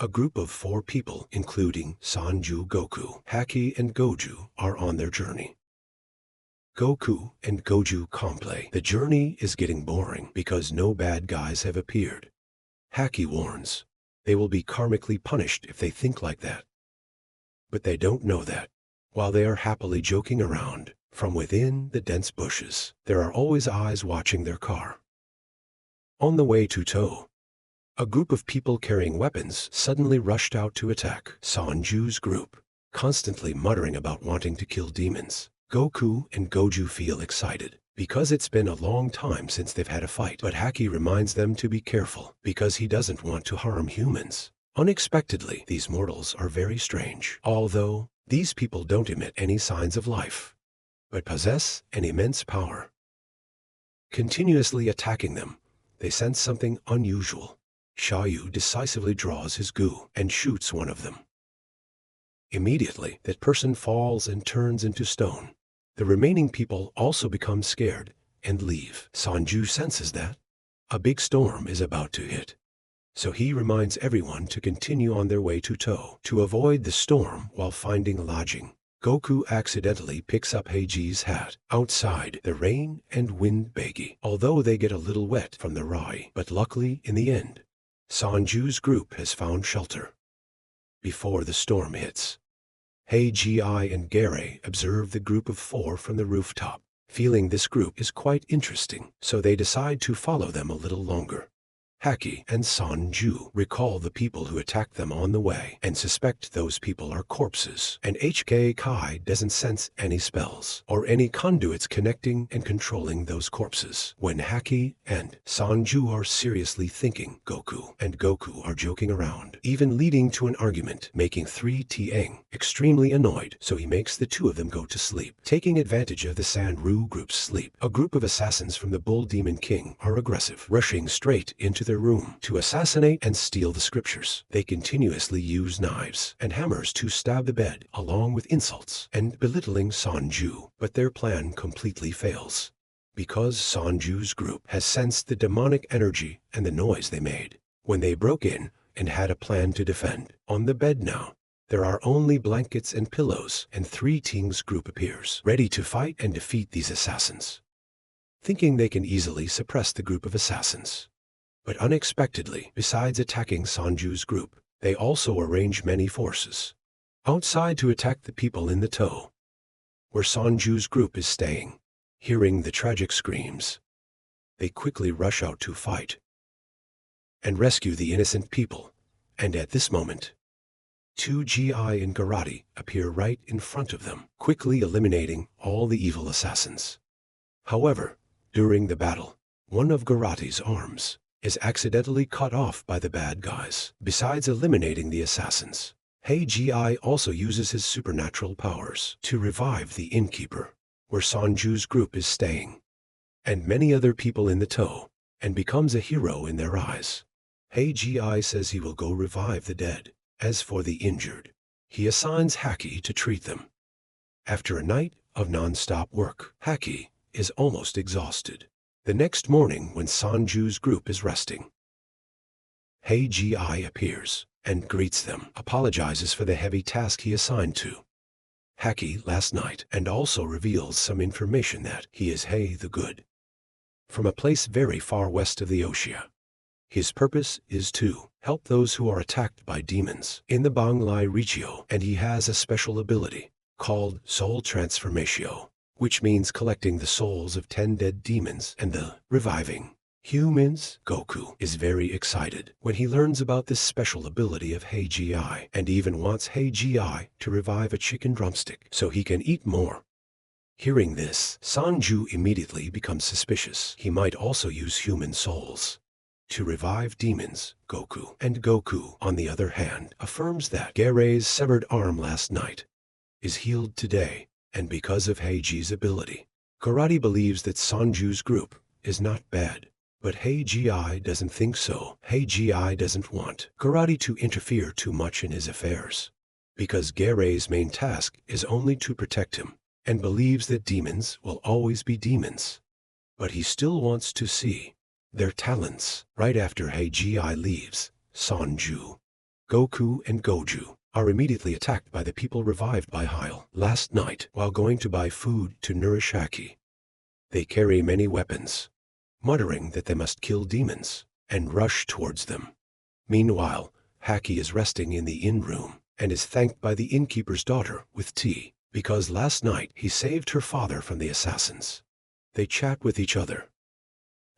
A group of 4 people, including Sanju, Goku, Haki, and Goju, are on their journey. Goku and Goju complain. The journey is getting boring because no bad guys have appeared. Haki warns, they will be karmically punished if they think like that. But they don't know that. While they are happily joking around, from within the dense bushes, there are always eyes watching their car. On the way to tow, a group of people carrying weapons suddenly rushed out to attack Sanju's group, constantly muttering about wanting to kill demons. Goku and Goju feel excited because it's been a long time since they've had a fight, but Haki reminds them to be careful because he doesn't want to harm humans. Unexpectedly, these mortals are very strange, although these people don't emit any signs of life, but possess an immense power. Continuously attacking them, they sense something unusual. Xiaoyu decisively draws his gu and shoots one of them. Immediately, that person falls and turns into stone. The remaining people also become scared and leave. Sanju senses that a big storm is about to hit, so he reminds everyone to continue on their way to tow to avoid the storm while finding lodging. Goku accidentally picks up Heiji's hat. Outside, the rain and wind baggy, although they get a little wet from the rai, but luckily in the end, Sanju's group has found shelter. Before the storm hits, Heiji and Gare observe the group of 4 from the rooftop, feeling this group is quite interesting, so they decide to follow them a little longer. Haki and Sanju recall the people who attacked them on the way and suspect those people are corpses, and HK Kai doesn't sense any spells or any conduits connecting and controlling those corpses. When Haki and Sanju are seriously thinking, Goku and Goku are joking around, even leading to an argument, making 3 Tieng extremely annoyed, so he makes the 2 of them go to sleep. Taking advantage of the Sanru group's sleep, a group of assassins from the Bull Demon King are aggressive, rushing straight into their room to assassinate and steal the scriptures. They continuously use knives and hammers to stab the bed, along with insults and belittling Sanju, but their plan completely fails, because Sanju's group has sensed the demonic energy and the noise they made when they broke in and had a plan to defend. On the bed now, there are only blankets and pillows, and 3 Ting's group appears, ready to fight and defeat these assassins, thinking they can easily suppress the group of assassins. But unexpectedly, besides attacking Sanju's group, they also arrange many forces outside to attack the people in the tow, where Sanju's group is staying. Hearing the tragic screams, they quickly rush out to fight and rescue the innocent people. And at this moment, 2 GI and Garati appear right in front of them, quickly eliminating all the evil assassins. However, during the battle, one of Garati's arms is accidentally cut off by the bad guys. Besides eliminating the assassins, Heiji also uses his supernatural powers to revive the innkeeper, where Sanju's group is staying, and many other people in the tow, and becomes a hero in their eyes. Heiji says he will go revive the dead. As for the injured, he assigns Haki to treat them. After a night of non-stop work, Haki is almost exhausted. The next morning, when Sanju's group is resting, Heiji appears and greets them, apologizes for the heavy task he assigned to Haki last night, and also reveals some information that he is Hei the Good, from a place very far west of the ocean. His purpose is to help those who are attacked by demons in the Banglai Regio, and he has a special ability called Soul Transformatio, which means collecting the souls of 10 dead demons and the reviving humans. Goku is very excited when he learns about this special ability of Heiji, and even wants Heiji to revive a chicken drumstick so he can eat more. Hearing this, Sanju immediately becomes suspicious. He might also use human souls to revive demons. Goku, on the other hand, affirms that Gare's severed arm last night is healed today, and because of Heiji's ability. Garati believes that Sanju's group is not bad, but Heiji doesn't think so. Heiji doesn't want Garati to interfere too much in his affairs, because Gare's main task is only to protect him, and believes that demons will always be demons. But he still wants to see their talents. Right after Heiji leaves, Sanju Goku and Goju are immediately attacked by the people revived by Heil last night while going to buy food to nourish Haki. They carry many weapons, muttering that they must kill demons, and rush towards them. Meanwhile, Haki is resting in the inn room and is thanked by the innkeeper's daughter with tea, because last night he saved her father from the assassins. They chat with each other.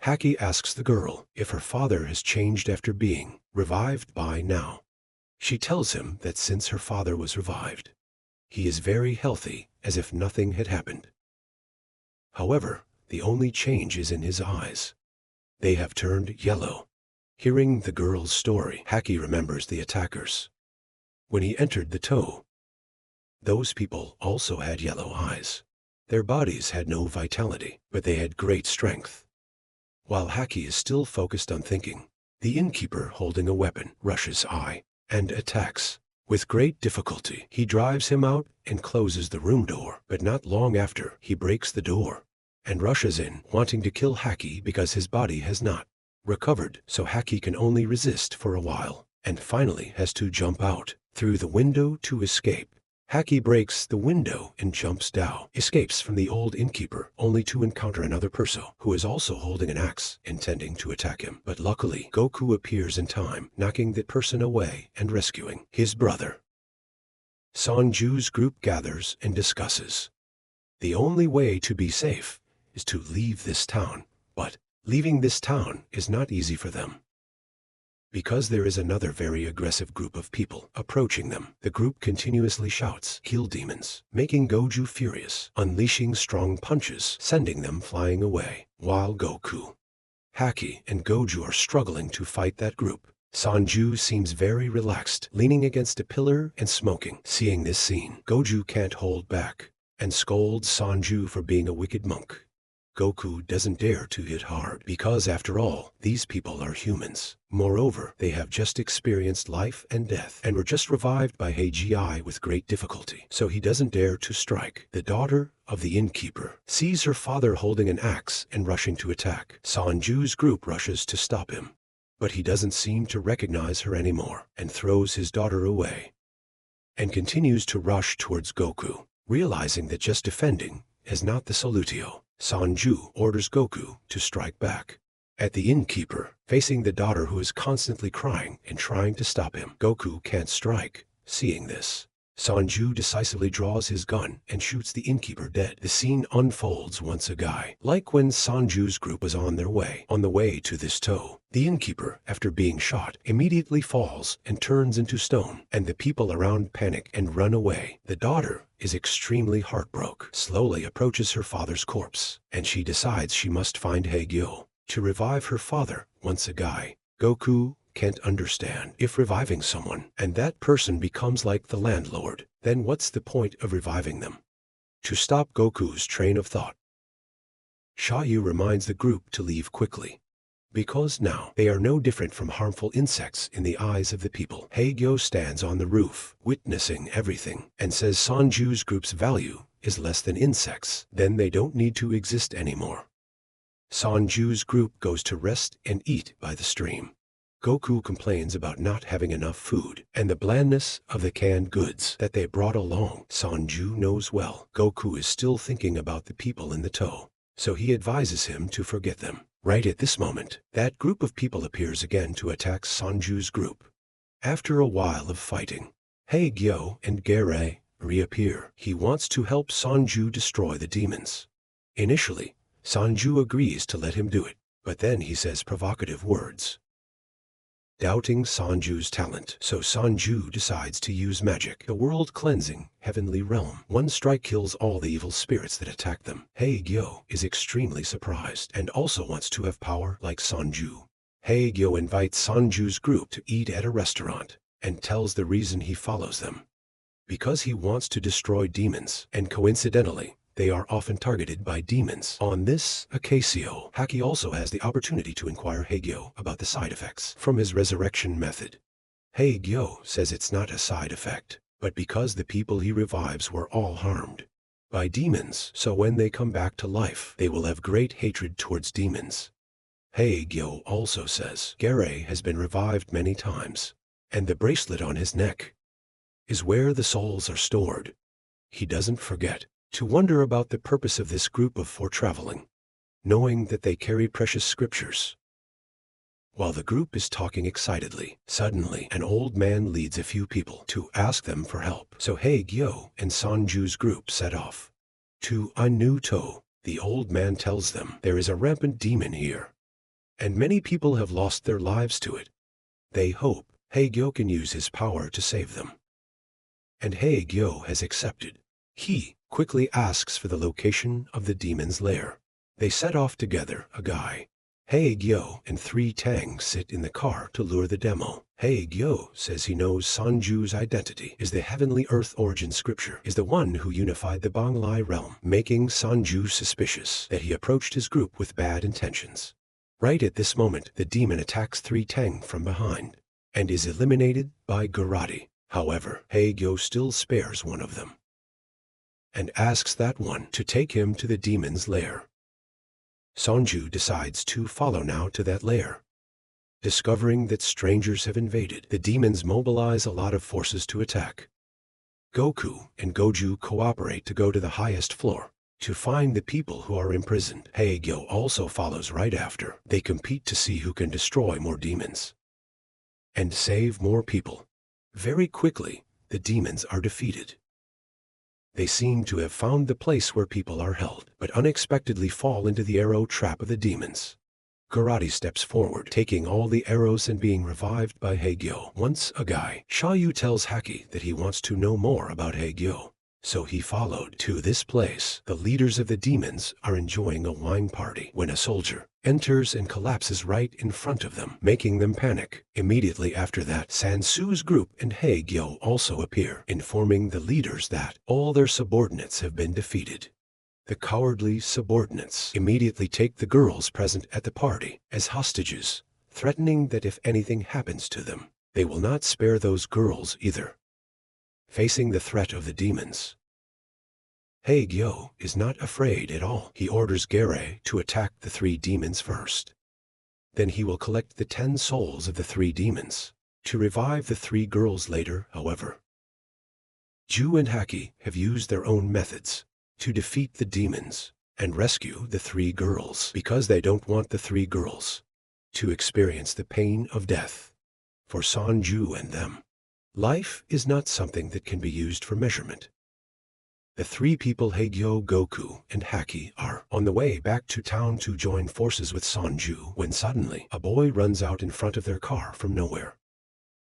Haki asks the girl if her father has changed after being revived by now. She tells him that since her father was revived, he is very healthy, as if nothing had happened. However, the only change is in his eyes. They have turned yellow. Hearing the girl's story, Haki remembers the attackers. When he entered the toe, those people also had yellow eyes. Their bodies had no vitality, but they had great strength. While Haki is still focused on thinking, the innkeeper holding a weapon rushes and attacks. With great difficulty, he drives him out and closes the room door, but not long after, he breaks the door and rushes in, wanting to kill Haki because his body has not recovered, so Haki can only resist for a while, and finally has to jump out through the window to escape. Haki breaks the window and jumps down, escapes from the old innkeeper, only to encounter another person who is also holding an axe, intending to attack him. But luckily, Goku appears in time, knocking that person away and rescuing his brother. Sanju's group gathers and discusses. The only way to be safe is to leave this town, but leaving this town is not easy for them, because there is another very aggressive group of people approaching them. The group continuously shouts, "Kill demons," making Goju furious, unleashing strong punches, sending them flying away, while Goku, Haki, and Goju are struggling to fight that group. Sanju seems very relaxed, leaning against a pillar and smoking. Seeing this scene, Goju can't hold back and scolds Sanju for being a wicked monk. Goku doesn't dare to hit hard, because after all, these people are humans. Moreover, they have just experienced life and death and were just revived by Hagi with great difficulty, so he doesn't dare to strike. The daughter of the innkeeper sees her father holding an axe and rushing to attack. Sanju's group rushes to stop him, but he doesn't seem to recognize her anymore and throws his daughter away and continues to rush towards Goku, realizing that just defending is not the solutio. Sanju orders Goku to strike back at the innkeeper, facing the daughter who is constantly crying and trying to stop him. Goku can't strike. Seeing this, Sanju decisively draws his gun and shoots the innkeeper dead. The scene unfolds once again, like when Sanju's group was on the way to this toe. The innkeeper, after being shot, immediately falls and turns into stone, and the people around panic and run away. The daughter is extremely heartbroken, slowly approaches her father's corpse, and she decides she must find Hagyo to revive her father once again. Goku can't understand. If reviving someone and that person becomes like the landlord, then what's the point of reviving them? To stop Goku's train of thought, Xiaoyu reminds the group to leave quickly, because now they are no different from harmful insects in the eyes of the people. Hagyo stands on the roof, witnessing everything, and says Sanju's group's value is less than insects. Then they don't need to exist anymore. Sanju's group goes to rest and eat by the stream. Goku complains about not having enough food and the blandness of the canned goods that they brought along. Sanju knows well Goku is still thinking about the people in the toe, so he advises him to forget them. Right at this moment, that group of people appears again to attack Sanju's group. After a while of fighting, Hagyo and Gare reappear. He wants to help Sanju destroy the demons. Initially, Sanju agrees to let him do it, but then he says provocative words, doubting Sanju's talent. So Sanju decides to use magic, the world-cleansing heavenly realm. One strike kills all the evil spirits that attack them. Hagyo is extremely surprised and also wants to have power like Sanju. Hagyo invites Sanju's group to eat at a restaurant and tells the reason he follows them. Because he wants to destroy demons, and coincidentally, they are often targeted by demons. On this occasion, Haki also has the opportunity to inquire Hagyo about the side effects from his resurrection method. Hagyo says it's not a side effect, but because the people he revives were all harmed by demons, so when they come back to life, they will have great hatred towards demons. Hagyo also says Gare has been revived many times, And the bracelet on his neck is where the souls are stored. He doesn't forget to wonder about the purpose of this group of four traveling, knowing that they carry precious scriptures. While the group is talking excitedly, suddenly an old man leads a few people to ask them for help. So Haegyo and Sanju's group set off to Anuto. The old man tells them there is a rampant demon here, and many people have lost their lives to it. They hope Haegyo can use his power to save them. And Haegyo has accepted. He quickly asks for the location of the demon's lair. They set off together. A guy, Haegyo, and 3 Tang sit in the car to lure the demo. Haegyo says he knows Sanju's identity is the heavenly earth origin scripture, is the one who unified the Bonglai realm, making Sanju suspicious that he approached his group with bad intentions. Right at this moment, the demon attacks 3 Tang from behind and is eliminated by Garati. However, Haegyo still spares one of them and asks that one to take him to the demon's lair. Sanju decides to follow now to that lair. Discovering that strangers have invaded, the demons mobilize a lot of forces to attack. Goku and Goju cooperate to go to the highest floor to find the people who are imprisoned. Haegyo also follows right after. They compete to see who can destroy more demons and save more people. Very quickly, the demons are defeated. They seem to have found the place where people are held, but unexpectedly fall into the arrow trap of the demons. Garati steps forward, taking all the arrows and being revived by Haegyo. Once a guy, Shayu tells Haki that he wants to know more about Haegyo, so he followed to this place. The leaders of the demons are enjoying a wine party when a soldier enters and collapses right in front of them, making them panic. Immediately after that, Sansu's group and Haegyo also appear, informing the leaders that all their subordinates have been defeated. The cowardly subordinates immediately take the girls present at the party as hostages, threatening that if anything happens to them, they will not spare those girls either. Facing the threat of the demons, Haegyo is not afraid at all. He orders Gare to attack the 3 demons first. Then he will collect the 10 souls of the 3 demons to revive the 3 girls later. However, Ju and Haki have used their own methods to defeat the demons and rescue the 3 girls because they don't want the 3 girls to experience the pain of death. For Sanju and them, life is not something that can be used for measurement. The 3 people, Haegyo, Goku, and Haki, are on the way back to town to join forces with Sanju when suddenly a boy runs out in front of their car from nowhere.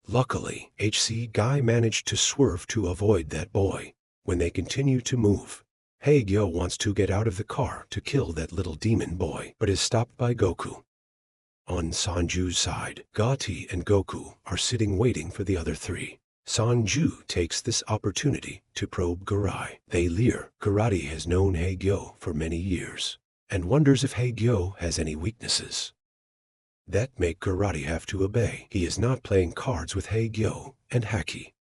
Luckily, HC Guy managed to swerve to avoid that boy. When they continue to move, Haegyo wants to get out of the car to kill that little demon boy, but is stopped by Goku. On Sanju's side, Gati and Goku are sitting waiting for the other 3. Sanju takes this opportunity to probe Garai. They leer. Garati has known Haegyo for many years and wonders if Haegyo has any weaknesses that make Garati have to obey. He is not playing cards with Haegyo and Haki.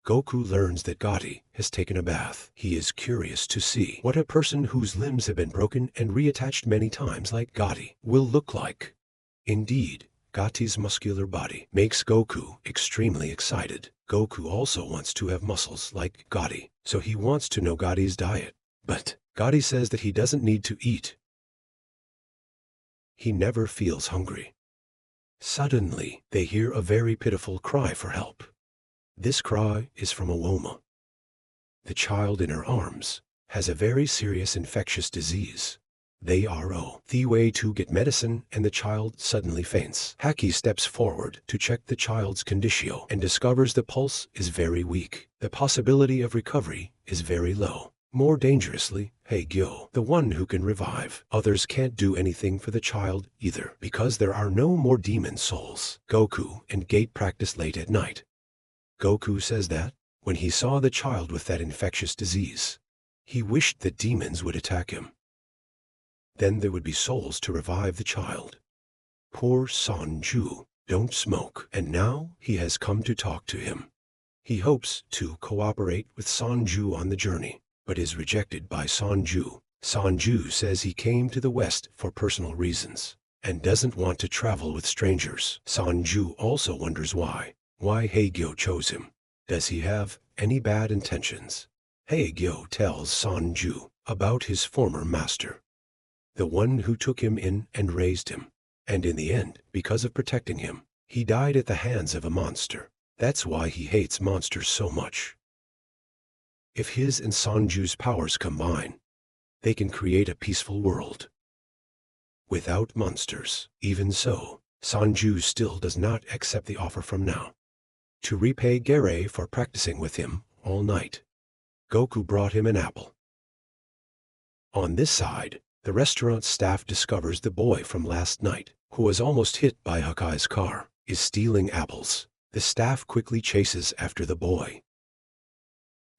Goku learns that Gati has taken a bath. He is curious to see what a person whose limbs have been broken and reattached many times like Gati will look like. Indeed, Gati's muscular body makes Goku extremely excited. Goku also wants to have muscles like Gati, so he wants to know Gati's diet. But Gati says that he doesn't need to eat. He never feels hungry. Suddenly, they hear a very pitiful cry for help. This cry is from Awoma. The child in her arms has a very serious infectious disease. They are on the way to get medicine and the child suddenly faints. Haki steps forward to check the child's condition and discovers the pulse is very weak. The possibility of recovery is very low. More dangerously, Haegyo, the one who can revive. Others can't do anything for the child either because there are no more demon souls. Goku and Gate practice late at night. Goku says that when he saw the child with that infectious disease, he wished that demons would attack him. Then there would be souls to revive the child. Poor Sanju, don't smoke. And now he has come to talk to him. He hopes to cooperate with Sanju on the journey, but is rejected by Sanju. Sanju says he came to the West for personal reasons and doesn't want to travel with strangers. Sanju also wonders why why Haegyo chose him. Does he have any bad intentions? Haegyo tells Sanju about his former master, the one who took him in and raised him. And in the end, because of protecting him, he died at the hands of a monster. That's why he hates monsters so much. If his and Sanju's powers combine, they can create a peaceful world without monsters. Even so, Sanju still does not accept the offer from now. To repay Gere for practicing with him all night, Goku brought him an apple. On this side, the restaurant staff discovers the boy from last night, who was almost hit by Hakai's car, is stealing apples. The staff quickly chases after the boy.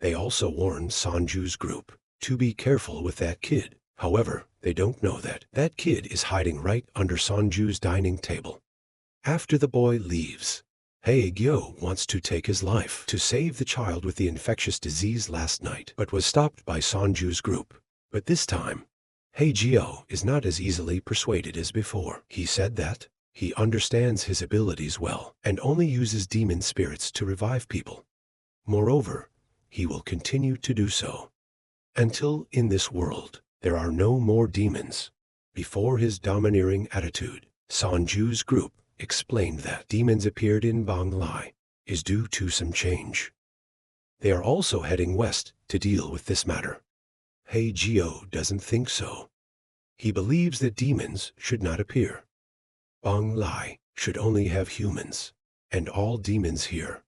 They also warn Sanju's group to be careful with that kid. However, they don't know that that kid is hiding right under Sanju's dining table. After the boy leaves, Haegyo wants to take his life to save the child with the infectious disease last night, but was stopped by Sanju's group. But this time, Haegyo is not as easily persuaded as before. He said that he understands his abilities well and only uses demon spirits to revive people. Moreover, he will continue to do so until in this world there are no more demons. Before his domineering attitude, Sanju's group explained that demons appeared in Banglai is due to some change. They are also heading west to deal with this matter. Haegyo doesn't think so. He believes that demons should not appear. Banglai should only have humans, and all demons here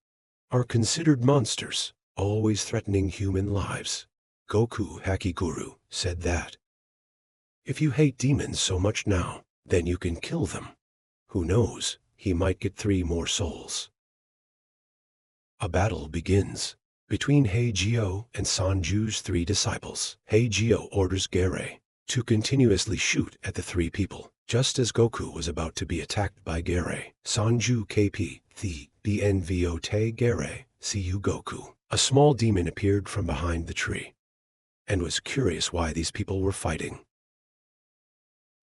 are considered monsters, always threatening human lives. Goku Hakiguru said that if you hate demons so much now, then you can kill them. Who knows, he might get 3 more souls. A battle begins between Haegyo and Sanju's 3 disciples. Haegyo orders Gere to continuously shoot at the 3 people. Just as Goku was about to be attacked by Gere, Sanju KP, the BNVO Te Gere, CU Goku, a small demon appeared from behind the tree and was curious why these people were fighting.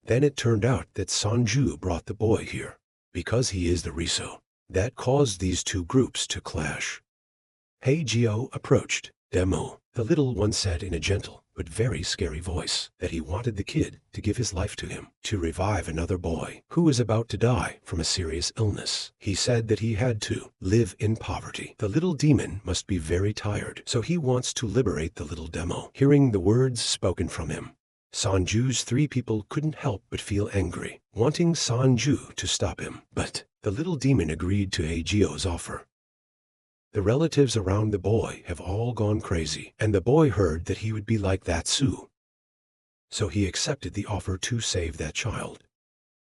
Then it turned out that Sanju brought the boy here because he is the Riso. That caused these 2 groups to clash. Haegyo approached Demo. The little one said in a gentle but very scary voice that he wanted the kid to give his life to him to revive another boy who was about to die from a serious illness. He said that he had to live in poverty. The little demon must be very tired, so he wants to liberate the little Demo. Hearing the words spoken from him, Sanju's 3 people couldn't help but feel angry, wanting Sanju to stop him. But the little demon agreed to Haegyo's offer. The relatives around the boy have all gone crazy, and the boy heard that he would be like that soon. So he accepted the offer to save that child.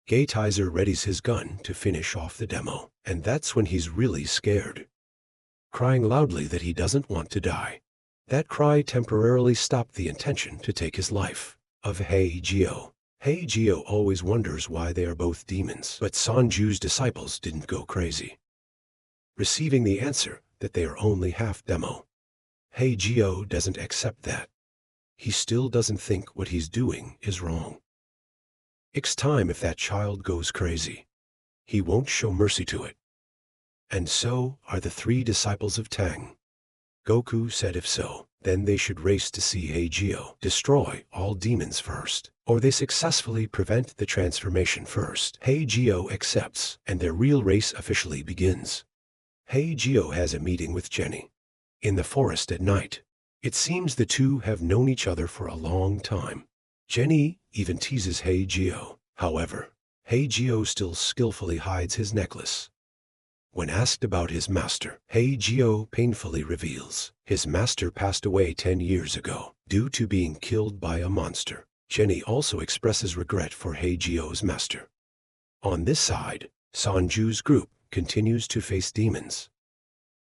Gatizer readies his gun to finish off the Demo, and that's when he's really scared, crying loudly that he doesn't want to die. That cry temporarily stopped the intention to take his life of Haegyo. Haegyo always wonders why they are both demons, but Sanju's disciples didn't go crazy, receiving the answer that they are only half Demo. Haegyo doesn't accept that. He still doesn't think what he's doing is wrong. It's time if that child goes crazy, he won't show mercy to it. And so are the 3 disciples of Tang. Goku said if so, then they should race to see Haegyo destroy all demons first, or they successfully prevent the transformation first. Haegyo accepts, and their real race officially begins. Haegyo has a meeting with Jenny in the forest at night. It seems the 2 have known each other for a long time. Jenny even teases Haegyo. However, Haegyo still skillfully hides his necklace. When asked about his master, Haegyo painfully reveals his master passed away 10 years ago due to being killed by a monster. Jenny also expresses regret for Haegyo's master. On this side, Sanju's group continues to face demons.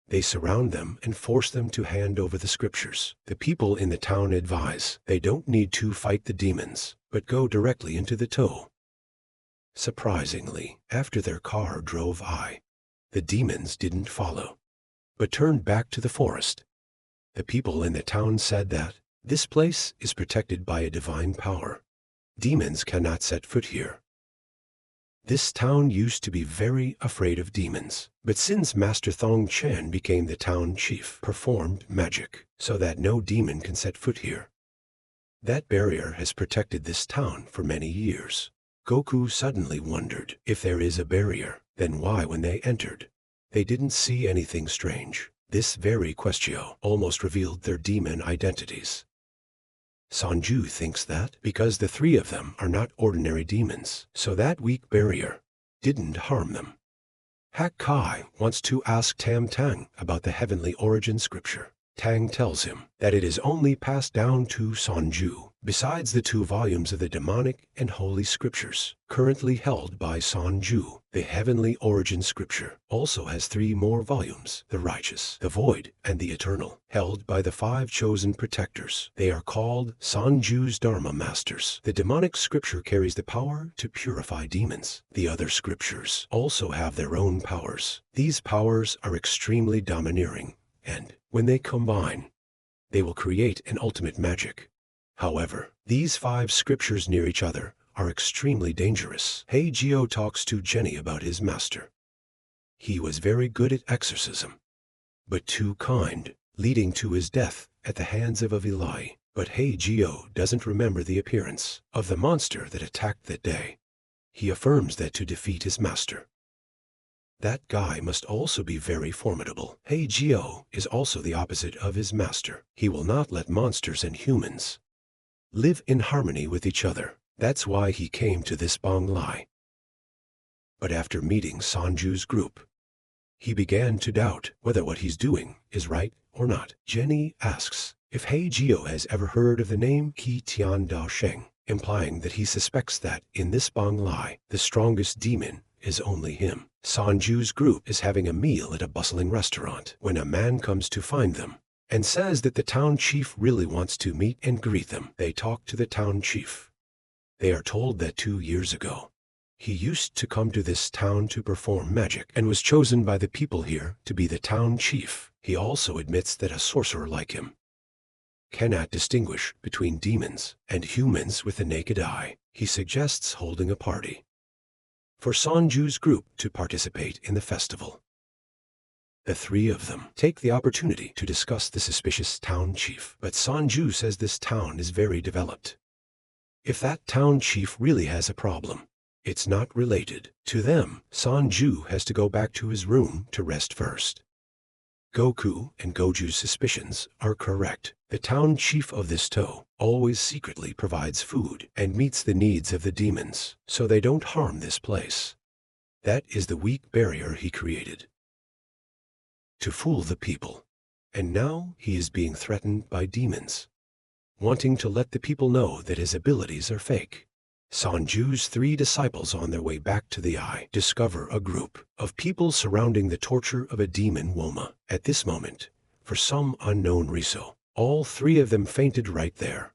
They surround them and force them to hand over the scriptures. The people in the town advise they don't need to fight the demons, but go directly into the toe. Surprisingly, after their car drove by, the demons didn't follow, but turned back to the forest. The people in the town said that this place is protected by a divine power. Demons cannot set foot here. This town used to be very afraid of demons, but since Master Thong Chen became the town chief, performed magic so that no demon can set foot here. That barrier has protected this town for many years. Goku suddenly wondered, if there is a barrier, then why when they entered, they didn't see anything strange? This very question almost revealed their demon identities. Sanju thinks that because the three of them are not ordinary demons, so that weak barrier didn't harm them. Hak Kai wants to ask Tam Tang about the heavenly origin scripture. Tang tells him that it is only passed down to Sanju, besides the 2 volumes of the demonic and holy scriptures currently held by Sanju. The heavenly origin scripture also has 3 more volumes, the righteous, the void, and the eternal, held by the 5 chosen protectors. They are called Sanju's Dharma masters. The demonic scripture carries the power to purify demons. The other scriptures also have their own powers. These powers are extremely domineering, and when they combine, they will create an ultimate magic. However, these 5 scriptures near each other are extremely dangerous. Heijio talks to Jenny about his master. He was very good at exorcism, but too kind, leading to his death at the hands of Avilai. But Heijio doesn't remember the appearance of the monster that attacked that day. He affirms that to defeat his master, that guy must also be very formidable. Heijio is also the opposite of his master. He will not let monsters and humans live in harmony with each other. That's why he came to this Bonglai. But after meeting Sanju's group, he began to doubt whether what he's doing is right or not. Jenny asks if Heijio has ever heard of the name Qi Tian Dao Sheng, implying that he suspects that in this Bonglai, the strongest demon is only him. Sanju's group is having a meal at a bustling restaurant when a man comes to find them and says that the town chief really wants to meet and greet them. They talk to the town chief. They are told that 2 years ago, he used to come to this town to perform magic and was chosen by the people here to be the town chief. He also admits that a sorcerer like him cannot distinguish between demons and humans with the naked eye. He suggests holding a party for Sanju's group to participate in the festival. The 3 of them take the opportunity to discuss the suspicious town chief, but Sanju says this town is very developed. If that town chief really has a problem, it's not related to them. Sanju has to go back to his room to rest first. Goku and Goju's suspicions are correct. The town chief of this toe always secretly provides food and meets the needs of the demons, so they don't harm this place. That is the weak barrier he created to fool the people. And now he is being threatened by demons, wanting to let the people know that his abilities are fake. Sanju's 3 disciples on their way back to the eye discover a group of people surrounding the torture of a demon Woma. At this moment, for some unknown reason, all 3 of them fainted right there.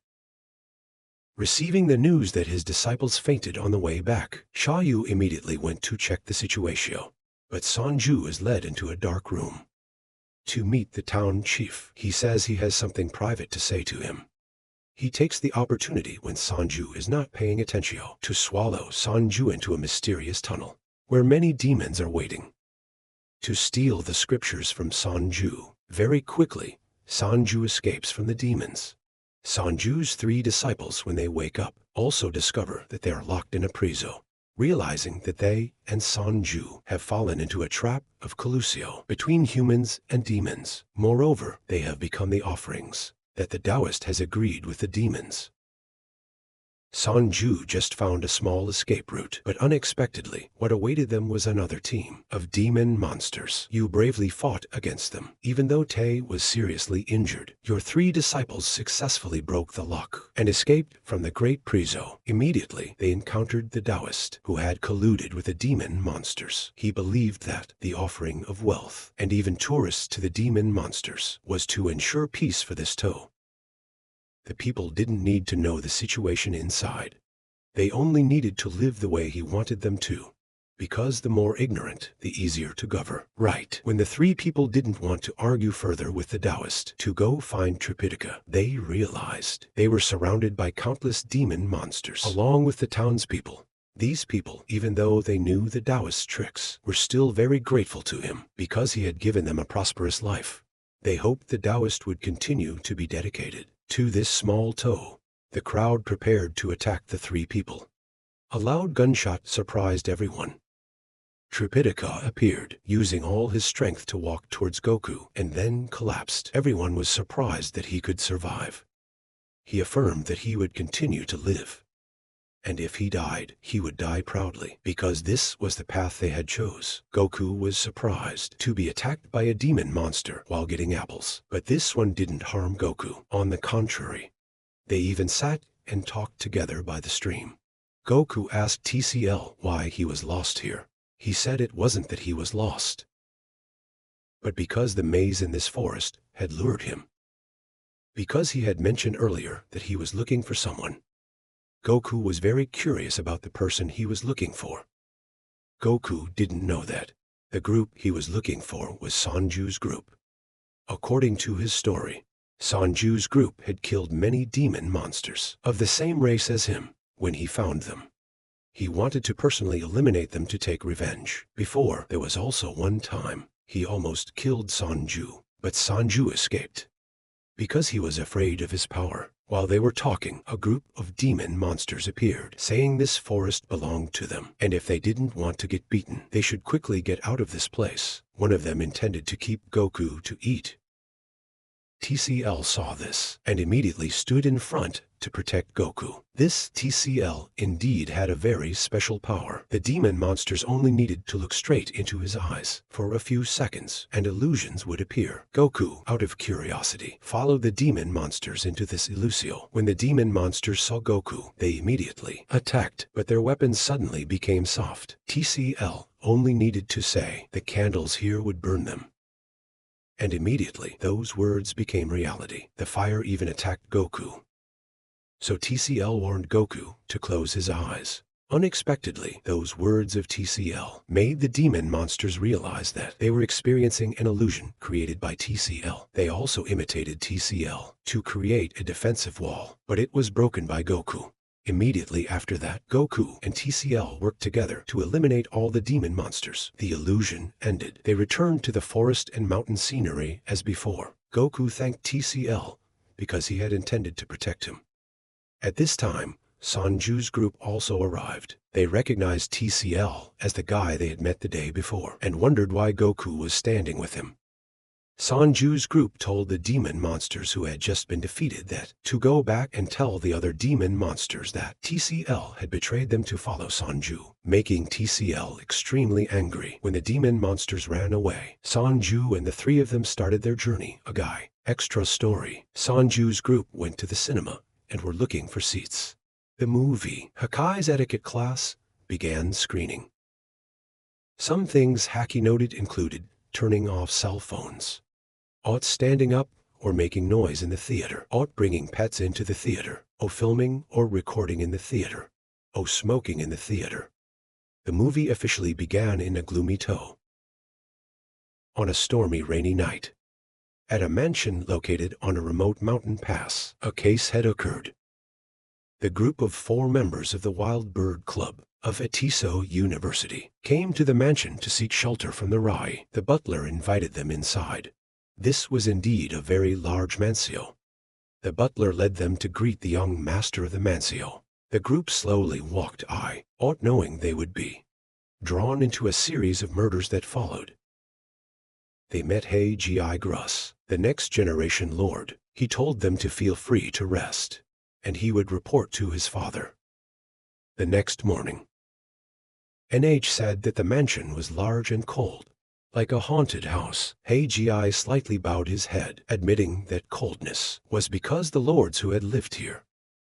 Receiving the news that his disciples fainted on the way back, Xiaoyu immediately went to check the situation. But Sanju is led into a dark room to meet the town chief. He says he has something private to say to him. He takes the opportunity when Sanju is not paying attention to swallow Sanju into a mysterious tunnel where many demons are waiting to steal the scriptures from Sanju. Very quickly, Sanju escapes from the demons. Sanju's 3 disciples, when they wake up, also discover that they are locked in a prison, realizing that they and Sanju have fallen into a trap of collusion between humans and demons. Moreover, they have become the offerings that the Taoist has agreed with the demons. Sanju just found a small escape route, but unexpectedly, what awaited them was another team of demon monsters. You bravely fought against them. Even though Tay was seriously injured, your 3 disciples successfully broke the lock and escaped from the great prison. Immediately, they encountered the Taoist, who had colluded with the demon monsters. He believed that the offering of wealth and even tourists to the demon monsters was to ensure peace for this toe. The people didn't need to know the situation inside. They only needed to live the way he wanted them to, because the more ignorant, the easier to govern. Right when the 3 people didn't want to argue further with the Taoist to go find Tripitaka, they realized they were surrounded by countless demon monsters. Along with the townspeople, These people, even though they knew the Taoist's tricks, were still very grateful to him because he had given them a prosperous life. They hoped the Taoist would continue to be dedicated to this small toe. The crowd prepared to attack the three people. A loud gunshot surprised everyone. Tripitaka appeared, using all his strength to walk towards Goku, and then collapsed. Everyone was surprised that he could survive. He affirmed that he would continue to live. And if he died, he would die proudly, because this was the path they had chose. Goku was surprised to be attacked by a demon monster while getting apples, but this one didn't harm Goku. On the contrary, they even sat and talked together by the stream. Goku asked TCL why he was lost here. He said it wasn't that he was lost, but because the maze in this forest had lured him. Because he had mentioned earlier that he was looking for someone. Goku was very curious about the person he was looking for. Goku didn't know that the group he was looking for was Sanju's group. According to his story, Sanju's group had killed many demon monsters of the same race as him when he found them. He wanted to personally eliminate them to take revenge. Before, there was also one time he almost killed Sanju, but Sanju escaped because he was afraid of his power. While they were talking, a group of demon monsters appeared, saying this forest belonged to them, and if they didn't want to get beaten, they should quickly get out of this place. One of them intended to keep Goku to eat. TCL saw this, and immediately stood in front to protect Goku. This TCL indeed had a very special power. The demon monsters only needed to look straight into his eyes for a few seconds, and illusions would appear. Goku, out of curiosity, followed the demon monsters into this illusio. When the demon monsters saw Goku, they immediately attacked, but their weapons suddenly became soft. TCL only needed to say, "The candles here would burn them." And immediately, those words became reality. The fire even attacked Goku. So TCL warned Goku to close his eyes. Unexpectedly, those words of TCL made the demon monsters realize that they were experiencing an illusion created by TCL. They also imitated TCL to create a defensive wall, but it was broken by Goku. Immediately after that, Goku and TCL worked together to eliminate all the demon monsters. The illusion ended. They returned to the forest and mountain scenery as before. Goku thanked TCL because he had intended to protect him. At this time, Sanju's group also arrived. They recognized TCL as the guy they had met the day before and wondered why Goku was standing with him. Sanju's group told the demon monsters who had just been defeated that to go back and tell the other demon monsters that TCL had betrayed them to follow Sanju, making TCL extremely angry. When the demon monsters ran away, Sanju and the three of them started their journey. A guy. Extra story. Sanju's group went to the cinema and were looking for seats. The movie, Hakai's Etiquette Class, began screening. Some things Haki noted included turning off cell phones, standing up or making noise in the theater, bringing pets into the theater, filming or recording in the theater, smoking in the theater. The movie officially began in a gloomy tone. On a stormy rainy night, at a mansion located on a remote mountain pass, a case had occurred. The group of 4 members of the Wild Bird Club of Atiso University came to the mansion to seek shelter from the Rai. The butler invited them inside. This was indeed a very large mansio. The butler led them to greet the young master of the mansio. The group slowly walked out knowing they would be drawn into a series of murders that followed. They met Hei-Gi Gruss, the next generation lord. He told them to feel free to rest, and he would report to his father. The next morning, NH said that the mansion was large and cold, like a haunted house. Hei-Gi slightly bowed his head, admitting that coldness was because the lords who had lived here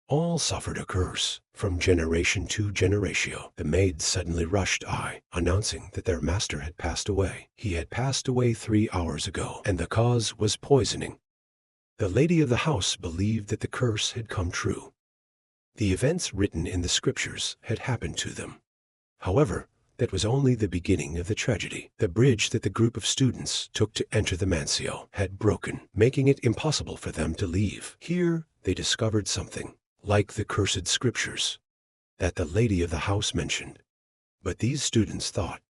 all suffered a curse from generation to generation. The maids suddenly rushed announcing that their master had passed away. He had passed away 3 hours ago, and the cause was poisoning. The lady of the house believed that the curse had come true. The events written in the scriptures had happened to them. However, that was only the beginning of the tragedy. The bridge that the group of students took to enter the mansio had broken, making it impossible for them to leave. Here, they discovered something like the cursed scriptures. that the lady of the house mentioned. But these students thought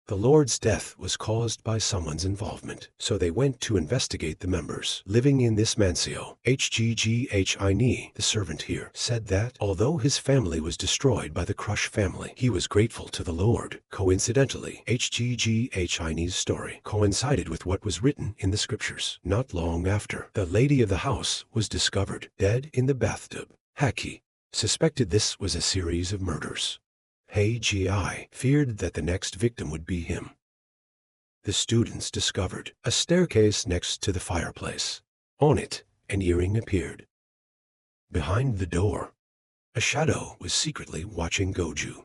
the Lord's death was caused by someone's involvement, so they went to investigate the members living in this mansio. Hggh, the servant here, said that although his family was destroyed by the Crush family, he was grateful to the Lord. Coincidentally, Hggh story coincided with what was written in the scriptures. Not long after, the lady of the house was discovered dead in the bathtub. Haki suspected this was a series of murders. Hagi feared that the next victim would be him. The students discovered a staircase next to the fireplace. On it, an earring appeared. Behind the door, a shadow was secretly watching Goju.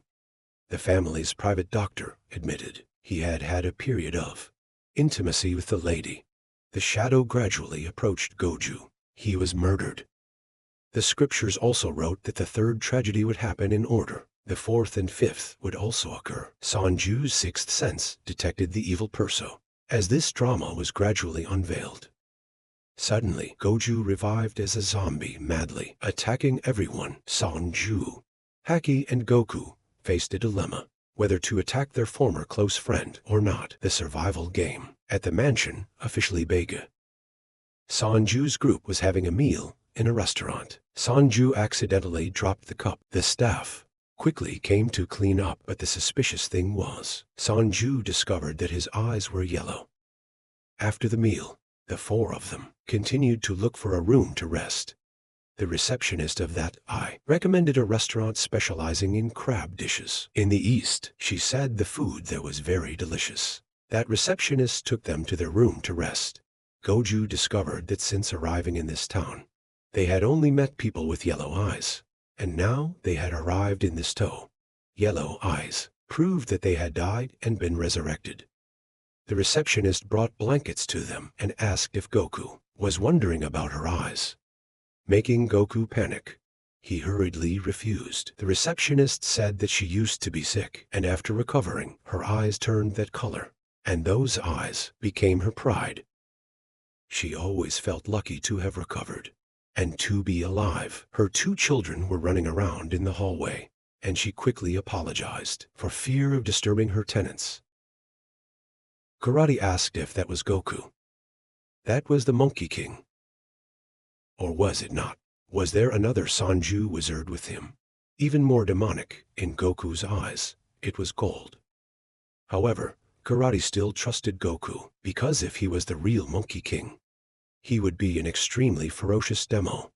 The family's private doctor admitted he had had a period of intimacy with the lady. The shadow gradually approached Goju. He was murdered. The scriptures also wrote that the third tragedy would happen in order. The fourth and fifth would also occur. Sanju's sixth sense detected the evil perso. As this drama was gradually unveiled, suddenly Goju revived as a zombie, madly attacking everyone. Sanju, Haki, and Goku faced a dilemma, whether to attack their former close friend or not. The survival game. At the mansion, officially Bega, Sanju's group was having a meal in a restaurant. Sanju accidentally dropped the cup. The staff quickly came to clean up, but the suspicious thing was, Sanju discovered that his eyes were yellow. After the meal, the four of them continued to look for a room to rest. The receptionist of that recommended a restaurant specializing in crab dishes. In the East, she said the food there was very delicious. That receptionist took them to their room to rest. Goju discovered that since arriving in this town, they had only met people with yellow eyes. And now they had arrived in this toe. Yellow eyes proved that they had died and been resurrected. The receptionist brought blankets to them and asked if Goku was wondering about her eyes, making Goku panic. He hurriedly refused. The receptionist said that she used to be sick, and after recovering, her eyes turned that color, and those eyes became her pride. She always felt lucky to have recovered and to be alive. Her two children were running around in the hallway, and she quickly apologized for fear of disturbing her tenants. Karate asked if that was Goku. That was the Monkey King. Or was it not? Was there another Sanju wizard with him? Even more demonic, in Goku's eyes, it was gold. However, Karate still trusted Goku, because if he was the real Monkey King, he would be an extremely ferocious demo.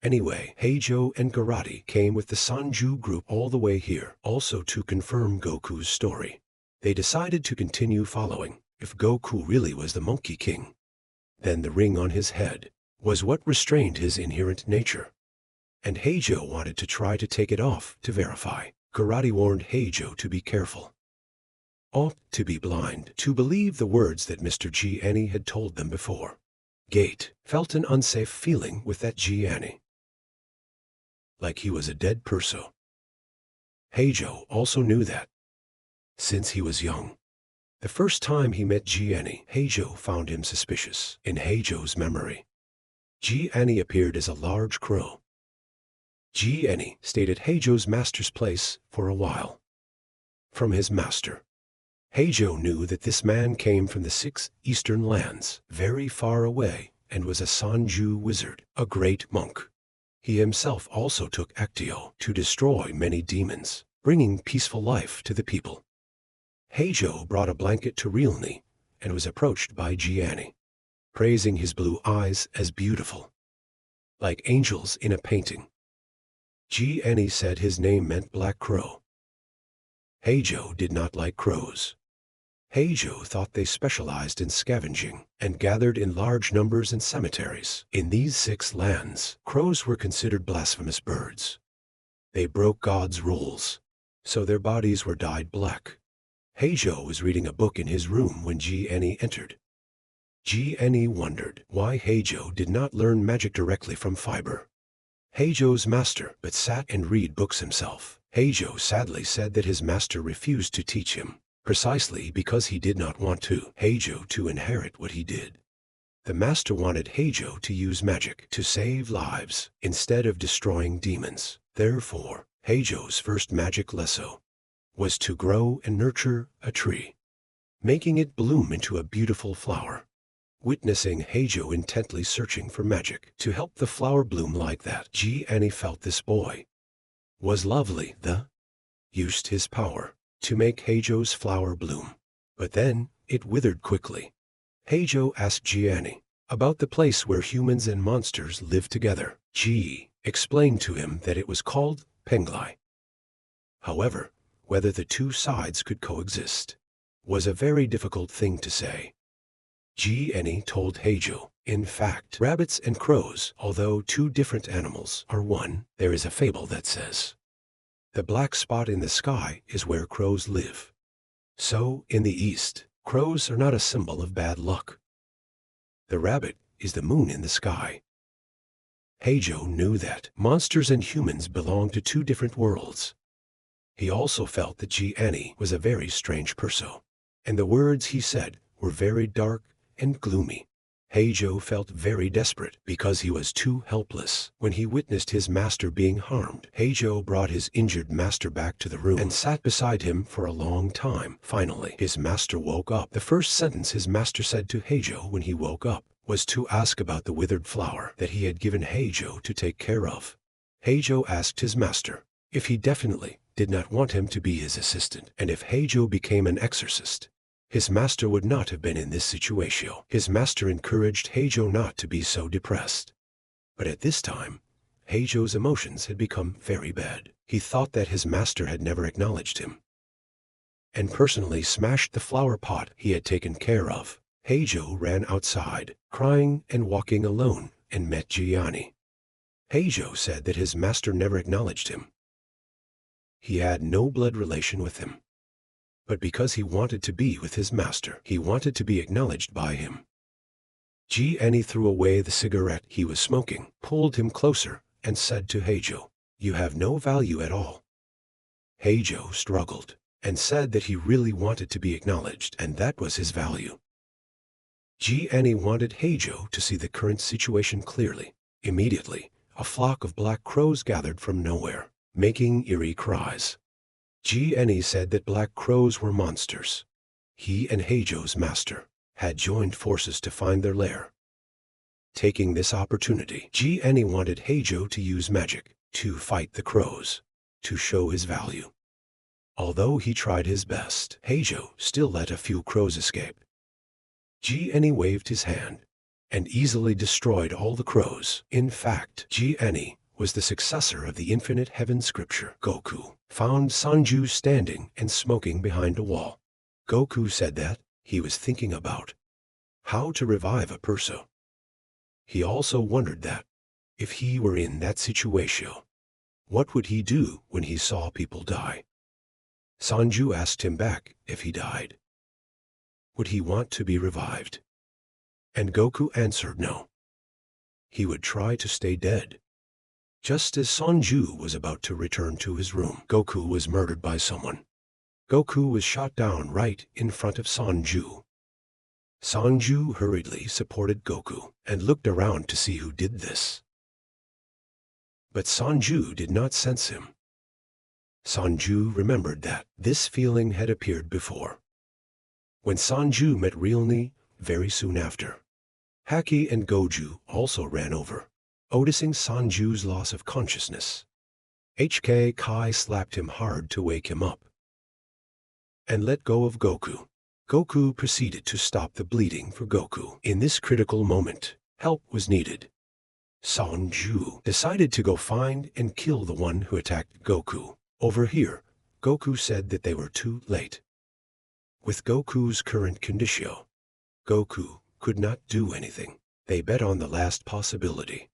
Anyway, Heijo and Karate came with the Sanju group all the way here, also to confirm Goku's story. They decided to continue following. If Goku really was the Monkey King, then the ring on his head was what restrained his inherent nature. And Heijo wanted to try to take it off to verify. Karate warned Heijo to be careful. Ought to be blind to believe the words that Mr. Gianni had told them before. Gate felt an unsafe feeling with that Gianni, like he was a dead perso. Heijo also knew that, since he was young. The first time he met Gianni, Heijo found him suspicious. In Heijo's memory, Gianni appeared as a large crow. Gianni stayed at Heijo's master's place for a while. From his master, Heijo knew that this man came from the 6 eastern lands, very far away, and was a Sanju wizard, a great monk. He himself also took Actio to destroy many demons, bringing peaceful life to the people. Heijo brought a blanket to Realni and was approached by Gianni, praising his blue eyes as beautiful, like angels in a painting. Gianni said his name meant Black Crow. Heijo did not like crows. Heijo thought they specialized in scavenging and gathered in large numbers in cemeteries. In these 6 lands, crows were considered blasphemous birds. They broke God's rules, so their bodies were dyed black. Heijo was reading a book in his room when Gianni entered. Gianni wondered why Heijo did not learn magic directly from Fiber, Heijo's master, but sat and read books himself. Heijo sadly said that his master refused to teach him, precisely because he did not want Heijo to inherit what he did. The master wanted Heijo to use magic to save lives instead of destroying demons. Therefore, Heijo's first magic lesson was to grow and nurture a tree, making it bloom into a beautiful flower. Witnessing Heijo intently searching for magic to help the flower bloom like that, Annie felt this boy was lovely. The used his power to make Heijo's flower bloom, but then it withered quickly. Heijo asked Annie about the place where humans and monsters live together. Explained to him that it was called Penglai. However, whether the two sides could coexist was a very difficult thing to say. Annie told Heijo, in fact, rabbits and crows, although two different animals, are one. There is a fable that says, the black spot in the sky is where crows live. So, in the East, crows are not a symbol of bad luck. The rabbit is the moon in the sky. Heijo knew that monsters and humans belong to two different worlds. He also felt that Annie was a very strange person, and the words he said were very dark and gloomy. Heijo felt very desperate because he was too helpless. When he witnessed his master being harmed, Heijo brought his injured master back to the room and sat beside him for a long time. Finally, his master woke up. The first sentence his master said to Heijo when he woke up was to ask about the withered flower that he had given Heijo to take care of. Heijo asked his master if he definitely did not want him to be his assistant, and if Heijo became an exorcist, his master would not have been in this situation. His master encouraged Heijo not to be so depressed. But at this time, Heijo's emotions had become very bad. He thought that his master had never acknowledged him and personally smashed the flower pot he had taken care of. Heijo ran outside, crying and walking alone, and met Annie. Heijo said that his master never acknowledged him. He had no blood relation with him, but because he wanted to be with his master, he wanted to be acknowledged by him. Annie threw away the cigarette he was smoking, pulled him closer, and said to Heijo, "You have no value at all." Heijo struggled and said that he really wanted to be acknowledged, and that was his value. Annie wanted Heijo to see the current situation clearly. Immediately, a flock of black crows gathered from nowhere, making eerie cries. Annie said that black crows were monsters. He and Heijo's master had joined forces to find their lair. Taking this opportunity, Annie wanted Heijo to use magic to fight the crows, to show his value. Although he tried his best, Heijo still let a few crows escape. Annie waved his hand and easily destroyed all the crows. In fact, Annie was the successor of the infinite heaven scripture. Goku found Sanju standing and smoking behind a wall. Goku said that he was thinking about how to revive a person. He also wondered that if he were in that situation, what would he do when he saw people die? Sanju asked him back if he died, would he want to be revived? And Goku answered no. He would try to stay dead. Just as Sanju was about to return to his room, Goku was murdered by someone. Goku was shot down right in front of Sanju. Sanju hurriedly supported Goku and looked around to see who did this. But Sanju did not sense him. Sanju remembered that this feeling had appeared before, when Sanju met Realni very soon after. Haki and Goju also ran over, noticing Sanju's loss of consciousness. HK Kai slapped him hard to wake him up and let go of Goku. Goku proceeded to stop the bleeding for Goku. In this critical moment, help was needed. Sanju decided to go find and kill the one who attacked Goku. Over here, Goku said that they were too late. With Goku's current condition, Goku could not do anything. They bet on the last possibility,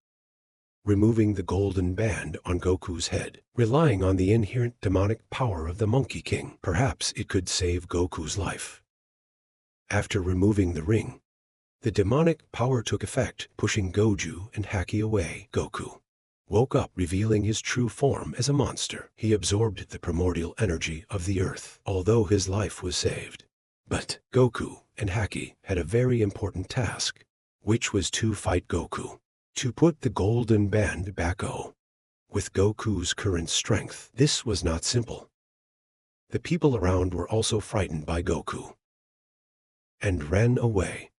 removing the golden band on Goku's head, relying on the inherent demonic power of the Monkey King. Perhaps it could save Goku's life. After removing the ring, the demonic power took effect, pushing Goju and Haki away. Goku woke up, revealing his true form as a monster. He absorbed the primordial energy of the earth, although his life was saved. But Goku and Haki had a very important task, which was to fight Goku, to put the golden band back. With Goku's current strength, this was not simple. The people around were also frightened by Goku and ran away.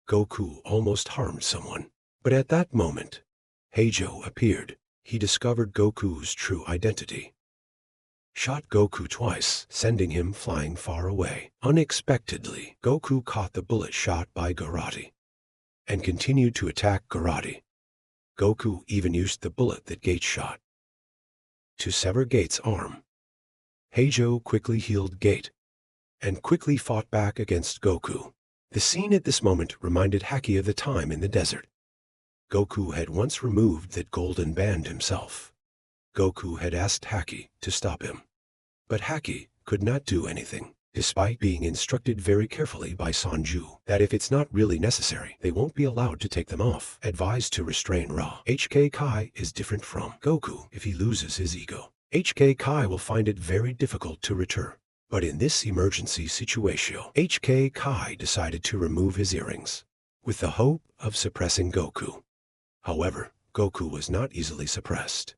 Goku almost harmed someone. But at that moment, Heijo appeared. He discovered Goku's true identity. Shot Goku twice, sending him flying far away. Unexpectedly, Goku caught the bullet shot by Garate and continued to attack Garate. Goku even used the bullet that Gate shot to sever Gate's arm. Heijo quickly healed Gate and quickly fought back against Goku. The scene at this moment reminded Haki of the time in the desert. Goku had once removed that golden band himself. Goku had asked Haki to stop him, but Haki could not do anything, despite being instructed very carefully by Sanju that if it's not really necessary, they won't be allowed to take them off. Advised to restrain Ra. HK Kai is different from Goku. If he loses his ego, HK Kai will find it very difficult to return. But in this emergency situation, HK Kai decided to remove his earrings, with the hope of suppressing Goku. However, Goku was not easily suppressed,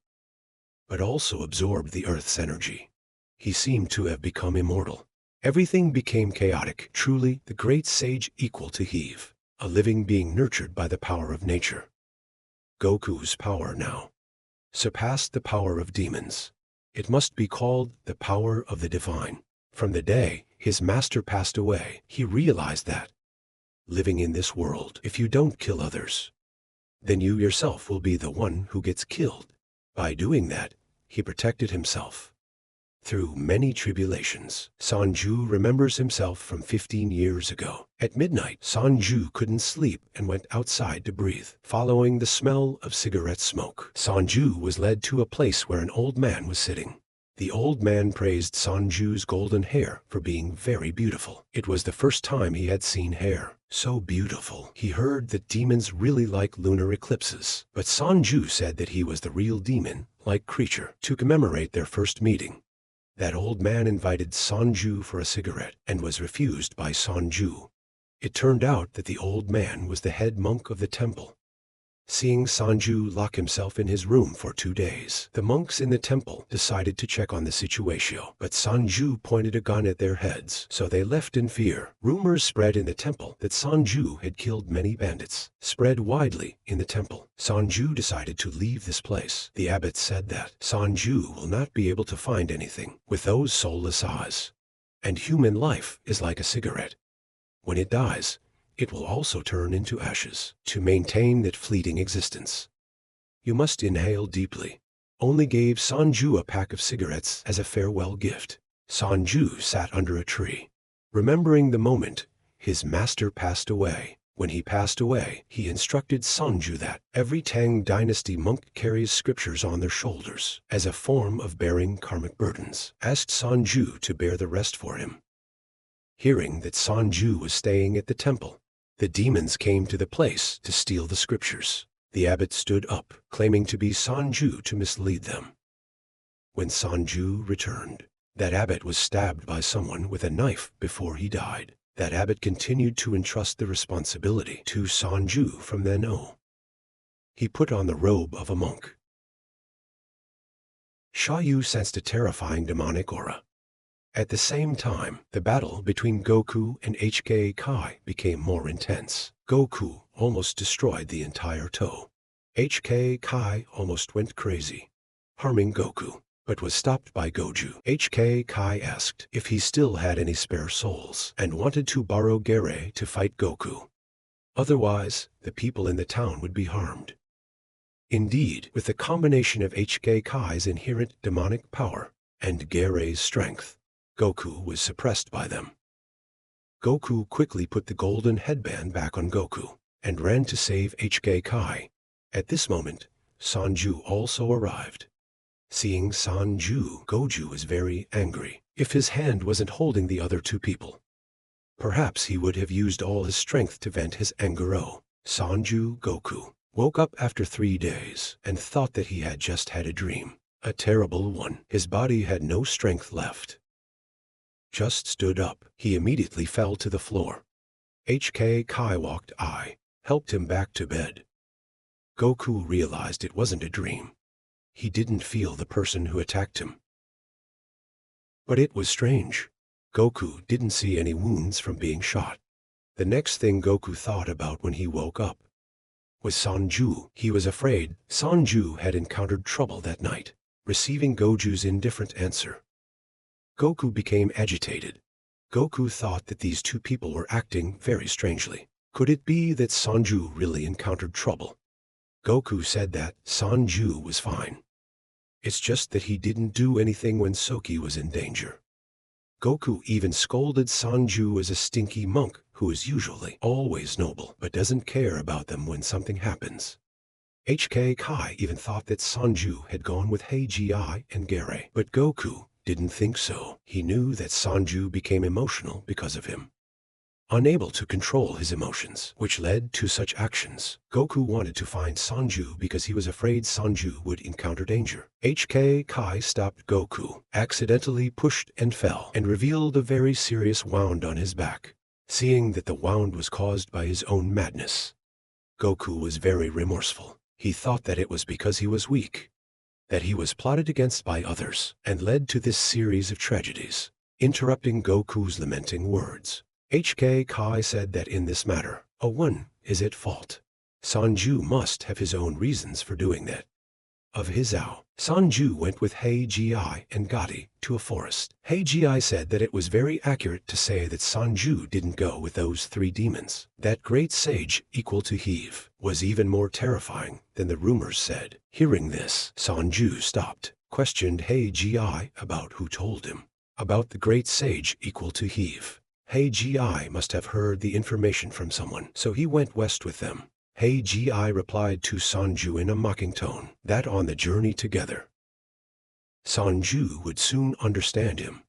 but also absorbed the Earth's energy. He seemed to have become immortal. Everything became chaotic. Truly, the great sage equal to Heave, a living being nurtured by the power of nature. Goku's power now surpassed the power of demons. It must be called the power of the divine. From the day his master passed away, he realized that, living in this world, if you don't kill others, then you yourself will be the one who gets killed. By doing that, he protected himself through many tribulations. Sanju remembers himself from 15 years ago. At midnight, Sanju couldn't sleep and went outside to breathe. Following the smell of cigarette smoke, Sanju was led to a place where an old man was sitting. The old man praised Sanju's golden hair for being very beautiful. It was the first time he had seen hair so beautiful. He heard that demons really like lunar eclipses, but Sanju said that he was the real demon-like creature. To commemorate their first meeting, that old man invited Sanju for a cigarette and was refused by Sanju. It turned out that the old man was the head monk of the temple. Seeing Sanju lock himself in his room for 2 days, the monks in the temple decided to check on the situation, but Sanju pointed a gun at their heads, so they left in fear. Rumors spread in the temple that Sanju had killed many bandits. Spread widely in the temple. Sanju decided to leave this place. The abbot said that Sanju will not be able to find anything with those soulless eyes, and human life is like a cigarette. When it dies, it will also turn into ashes. To maintain that fleeting existence, you must inhale deeply. Only gave Sanju a pack of cigarettes as a farewell gift. Sanju sat under a tree, remembering the moment his master passed away. When he passed away, he instructed Sanju that every Tang dynasty monk carries scriptures on their shoulders as a form of bearing karmic burdens. Asked Sanju to bear the rest for him. Hearing that Sanju was staying at the temple, the demons came to the place to steal the scriptures. The abbot stood up, claiming to be Sanju to mislead them. When Sanju returned, that abbot was stabbed by someone with a knife before he died. That abbot continued to entrust the responsibility to Sanju from then on. He put on the robe of a monk. Xiaoyu sensed a terrifying demonic aura. At the same time, the battle between Goku and HK Kai became more intense. Goku almost destroyed the entire toe. HK Kai almost went crazy, harming Goku, but was stopped by Goju. HK Kai asked if he still had any spare souls and wanted to borrow Gare to fight Goku. Otherwise, the people in the town would be harmed. Indeed, with the combination of HK Kai's inherent demonic power and Gare's strength, Goku was suppressed by them. Goku quickly put the golden headband back on Goku and ran to save HK Kai. At this moment, Sanju also arrived. Seeing Sanju, Goju was very angry. If his hand wasn't holding the other two people, perhaps he would have used all his strength to vent his anger. Sanju Goku woke up after 3 days and thought that he had just had a dream. A terrible one. His body had no strength left. Just stood up. He immediately fell to the floor. HK Kai walked helped him back to bed. Goku realized it wasn't a dream. He didn't feel the person who attacked him. But it was strange. Goku didn't see any wounds from being shot. The next thing Goku thought about when he woke up was Sanju. He was afraid Sanju had encountered trouble that night, receiving Goju's indifferent answer. Goku became agitated. Goku thought that these two people were acting very strangely. Could it be that Sanju really encountered trouble? Goku said that Sanju was fine. It's just that he didn't do anything when Soki was in danger. Goku even scolded Sanju as a stinky monk who is usually always noble but doesn't care about them when something happens. HK Kai even thought that Sanju had gone with Heiji and Gare, but Goku didn't think so. He knew that Sanju became emotional because of him. Unable to control his emotions, which led to such actions, Goku wanted to find Sanju because he was afraid Sanju would encounter danger. HK Kai stopped Goku, accidentally pushed and fell, and revealed a very serious wound on his back. Seeing that the wound was caused by his own madness, Goku was very remorseful. He thought that it was because he was weak, that he was plotted against by others, and led to this series of tragedies. Interrupting Goku's lamenting words, HK Kai said that in this matter, one is at fault. Sanju must have his own reasons for doing that. Of his owl, Sanju went with Heiji and Gati to a forest. Heiji said that it was very accurate to say that Sanju didn't go with those three demons. That great sage equal to Heave was even more terrifying than the rumors said. Hearing this, Sanju stopped, questioned Heiji about who told him about the great sage equal to Heave. Heiji must have heard the information from someone, so he went west with them. Heiji replied to Sanju in a mocking tone that on the journey together, Sanju would soon understand him.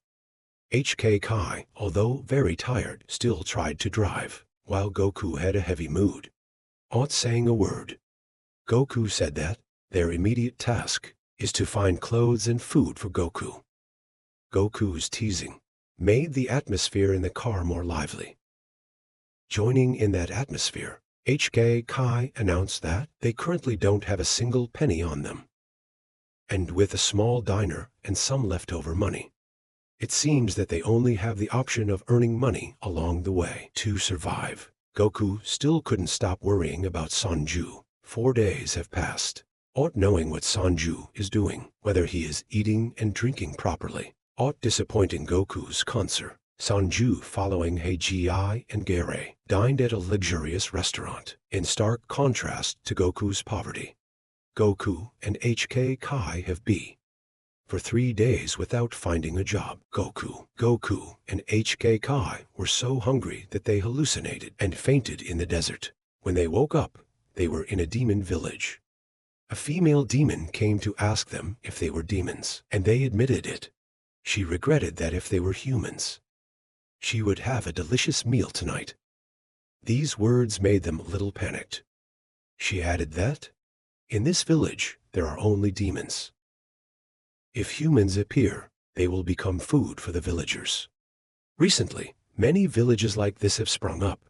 HK Kai, although very tired, still tried to drive, while Goku had a heavy mood. Not saying a word, Goku said that their immediate task is to find clothes and food for Goku. Goku's teasing made the atmosphere in the car more lively. Joining in that atmosphere, HK Kai announced that they currently don't have a single penny on them, and with a small diner and some leftover money, it seems that they only have the option of earning money along the way to survive. Goku still couldn't stop worrying about Sanju. 4 days have passed, not knowing what Sanju is doing, whether he is eating and drinking properly. Not disappointing Goku's concert, Sanju, following Heiji and Gare, dined at a luxurious restaurant, in stark contrast to Goku's poverty. Goku and HK Kai have been for 3 days without finding a job. Goku and HK Kai were so hungry that they hallucinated and fainted in the desert. When they woke up, they were in a demon village. A female demon came to ask them if they were demons, and they admitted it. She regretted that if they were humans, she would have a delicious meal tonight. These words made them a little panicked. She added that in this village there are only demons. If humans appear, they will become food for the villagers. Recently, many villages like this have sprung up.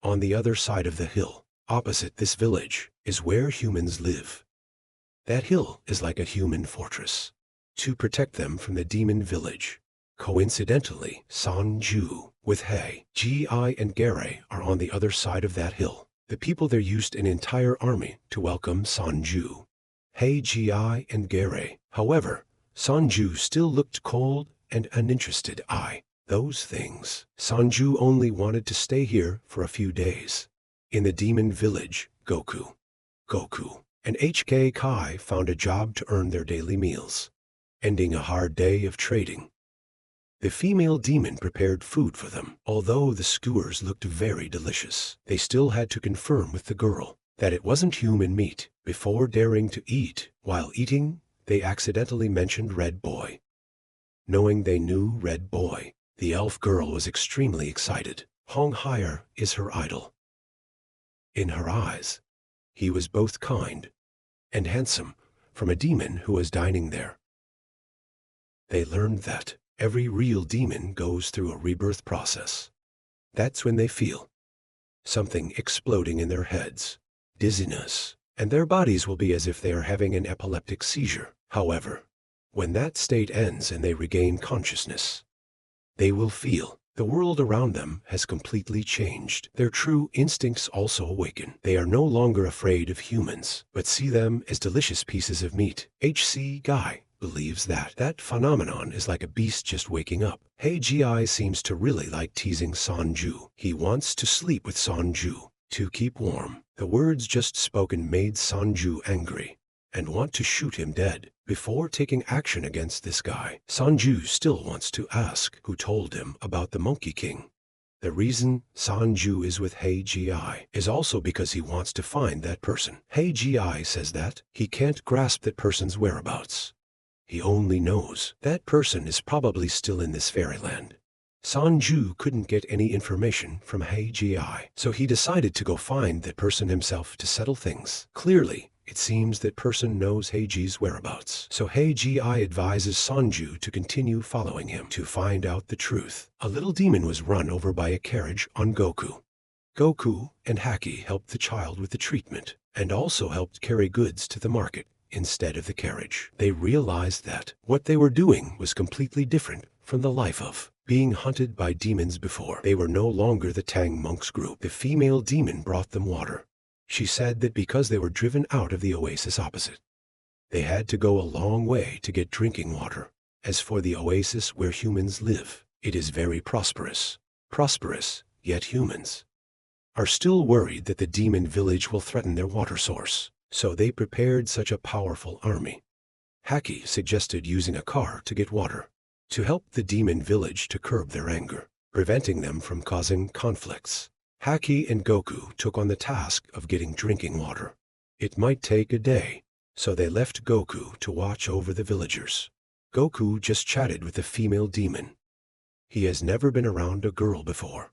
On the other side of the hill, opposite this village, is where humans live. That hill is like a human fortress to protect them from the demon village. Coincidentally, Sanju with Heiji and Gare are on the other side of that hill. The people there used an entire army to welcome Sanju. Heiji and Gare, however, Sanju still looked cold and uninterested. Those things. Sanju only wanted to stay here for a few days. In the demon village, Goku and HK Kai found a job to earn their daily meals, ending a hard day of trading. The female demon prepared food for them. Although the skewers looked very delicious, they still had to confirm with the girl that it wasn't human meat. Before daring to eat, while eating, they accidentally mentioned Red Boy. Knowing they knew Red Boy, the elf girl was extremely excited. Hong Hire is her idol. In her eyes, he was both kind and handsome, from a demon who was dining there. They learned that every real demon goes through a rebirth process. That's when they feel something exploding in their heads, dizziness, and their bodies will be as if they are having an epileptic seizure. However, when that state ends and they regain consciousness, they will feel the world around them has completely changed. Their true instincts also awaken. They are no longer afraid of humans, but see them as delicious pieces of meat. H.C. Guy believes that phenomenon is like a beast just waking up. Hei-Ji seems to really like teasing Sanju. He wants to sleep with Sanju to keep warm. The words just spoken made Sanju angry and want to shoot him dead. Before taking action against this guy, Sanju still wants to ask who told him about the Monkey King. The reason Sanju is with Hei-Ji is also because he wants to find that person. Hei-Ji says that he can't grasp that person's whereabouts. He only knows that person is probably still in this fairyland. Sanju couldn't get any information from Hei-Ji, so he decided to go find that person himself to settle things. Clearly, it seems that person knows Hei-Ji's whereabouts, so Hei-Ji advises Sanju to continue following him to find out the truth. A little demon was run over by a carriage on Goku. Goku and Haki helped the child with the treatment, and also helped carry goods to the market instead of the carriage. They realized that what they were doing was completely different from the life of being hunted by demons before. They were no longer the Tang monks group. The female demon brought them water. She said that because they were driven out of the oasis opposite, they had to go a long way to get drinking water. As for the oasis where humans live, it is very prosperous. Yet humans are still worried that the demon village will threaten their water source, so they prepared such a powerful army. Haki suggested using a car to get water, to help the demon village to curb their anger, preventing them from causing conflicts. Haki and Goku took on the task of getting drinking water. It might take a day, so they left Goku to watch over the villagers. Goku just chatted with the female demon. He has never been around a girl before.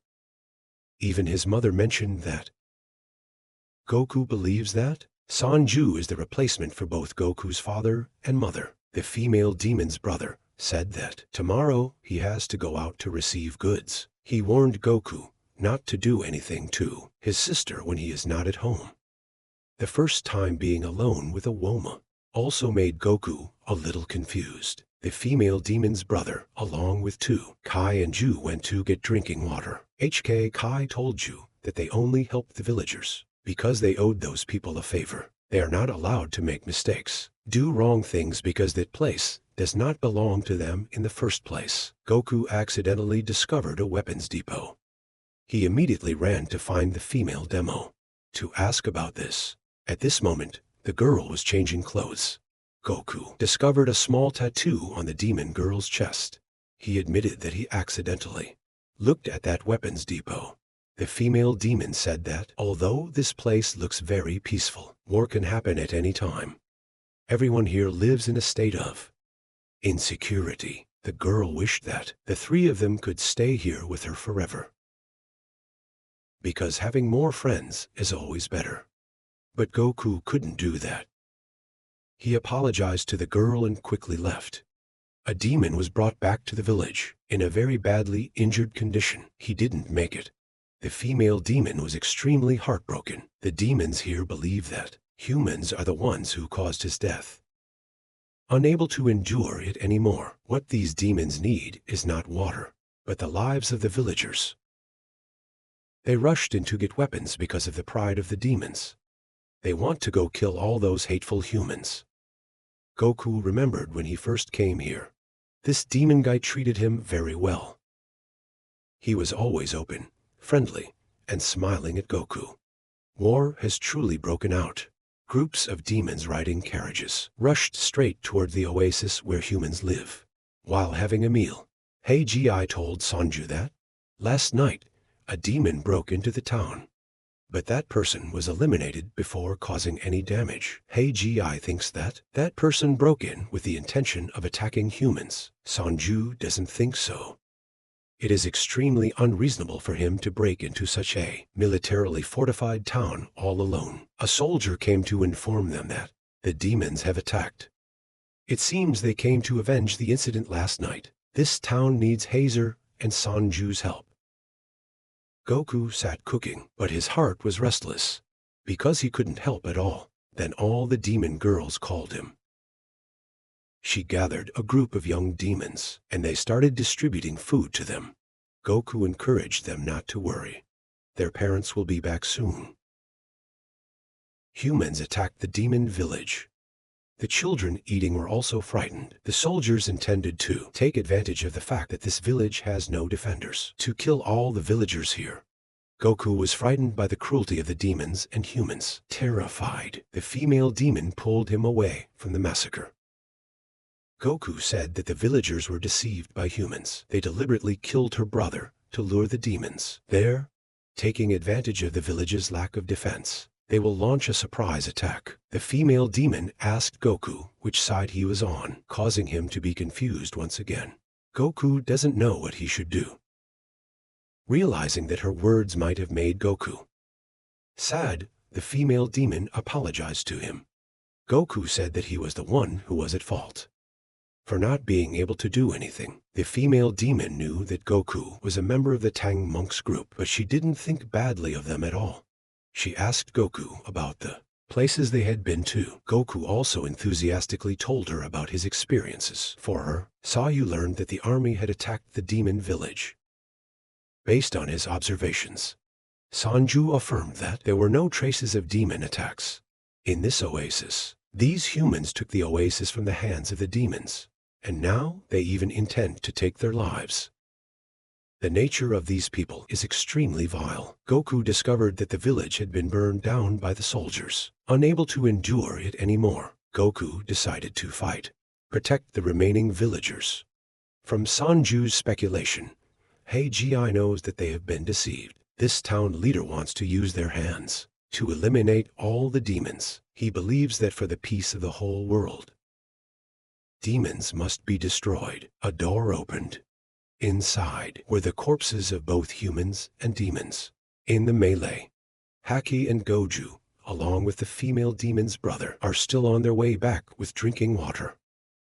Even his mother mentioned that. Goku believes that Sanju is the replacement for both Goku's father and mother. The female demon's brother said that tomorrow he has to go out to receive goods. He warned Goku not to do anything to his sister when he is not at home. The first time being alone with a Woma also made Goku a little confused. The female demon's brother, along with Kai and Ju, went to get drinking water. Kai told Ju that they only helped the villagers because they owed those people a favor. They are not allowed to make mistakes, do wrong things, because that place does not belong to them in the first place. Goku accidentally discovered a weapons depot. He immediately ran to find the female demo to ask about this. At this moment, the girl was changing clothes. Goku discovered a small tattoo on the demon girl's chest. He admitted that he accidentally looked at that weapons depot. The female demon said that although this place looks very peaceful, war can happen at any time. Everyone here lives in a state of insecurity. The girl wished that the three of them could stay here with her forever, because having more friends is always better. But Goku couldn't do that. He apologized to the girl and quickly left. A demon was brought back to the village in a very badly injured condition. He didn't make it. The female demon was extremely heartbroken. The demons here believe that humans are the ones who caused his death. Unable to endure it anymore, what these demons need is not water, but the lives of the villagers. They rushed in to get weapons because of the pride of the demons. They want to go kill all those hateful humans. Goku remembered when he first came here. This demon guy treated him very well. He was always open, friendly, and smiling at Goku. War has truly broken out. Groups of demons riding carriages rushed straight toward the oasis where humans live. While having a meal, Hei-Ji told Sanju that last night a demon broke into the town, but that person was eliminated before causing any damage. Hei-Ji thinks that that person broke in with the intention of attacking humans. Sanju doesn't think so. It is extremely unreasonable for him to break into such a militarily fortified town all alone. A soldier came to inform them that the demons have attacked. It seems they came to avenge the incident last night. This town needs Hazer and Sanju's help. Goku sat cooking, but his heart was restless because he couldn't help at all. Then all the demon girls called him. She gathered a group of young demons, and they started distributing food to them. Goku encouraged them not to worry. Their parents will be back soon. Humans attacked the demon village. The children eating were also frightened. The soldiers intended to take advantage of the fact that this village has no defenders, to kill all the villagers here. Goku was frightened by the cruelty of the demons and humans. Terrified, the female demon pulled him away from the massacre. Goku said that the villagers were deceived by humans. They deliberately killed her brother to lure the demons. There, taking advantage of the village's lack of defense, they will launch a surprise attack. The female demon asked Goku which side he was on, causing him to be confused once again. Goku doesn't know what he should do. Realizing that her words might have made Goku sad, the female demon apologized to him. Goku said that he was the one who was at fault for not being able to do anything. The female demon knew that Goku was a member of the Tang monks group, but she didn't think badly of them at all. She asked Goku about the places they had been to. Goku also enthusiastically told her about his experiences. For her, Sayu learned that the army had attacked the demon village. Based on his observations, Sanju affirmed that there were no traces of demon attacks in this oasis. These humans took the oasis from the hands of the demons, and now they even intend to take their lives. The nature of these people is extremely vile. Goku discovered that the village had been burned down by the soldiers. Unable to endure it anymore, Goku decided to fight, protect the remaining villagers. From Sanju's speculation, Hagi knows that they have been deceived. This town leader wants to use their hands to eliminate all the demons. He believes that for the peace of the whole world, demons must be destroyed. A door opened. Inside were the corpses of both humans and demons. In the melee, Haki and Goju, along with the female demon's brother, are still on their way back with drinking water.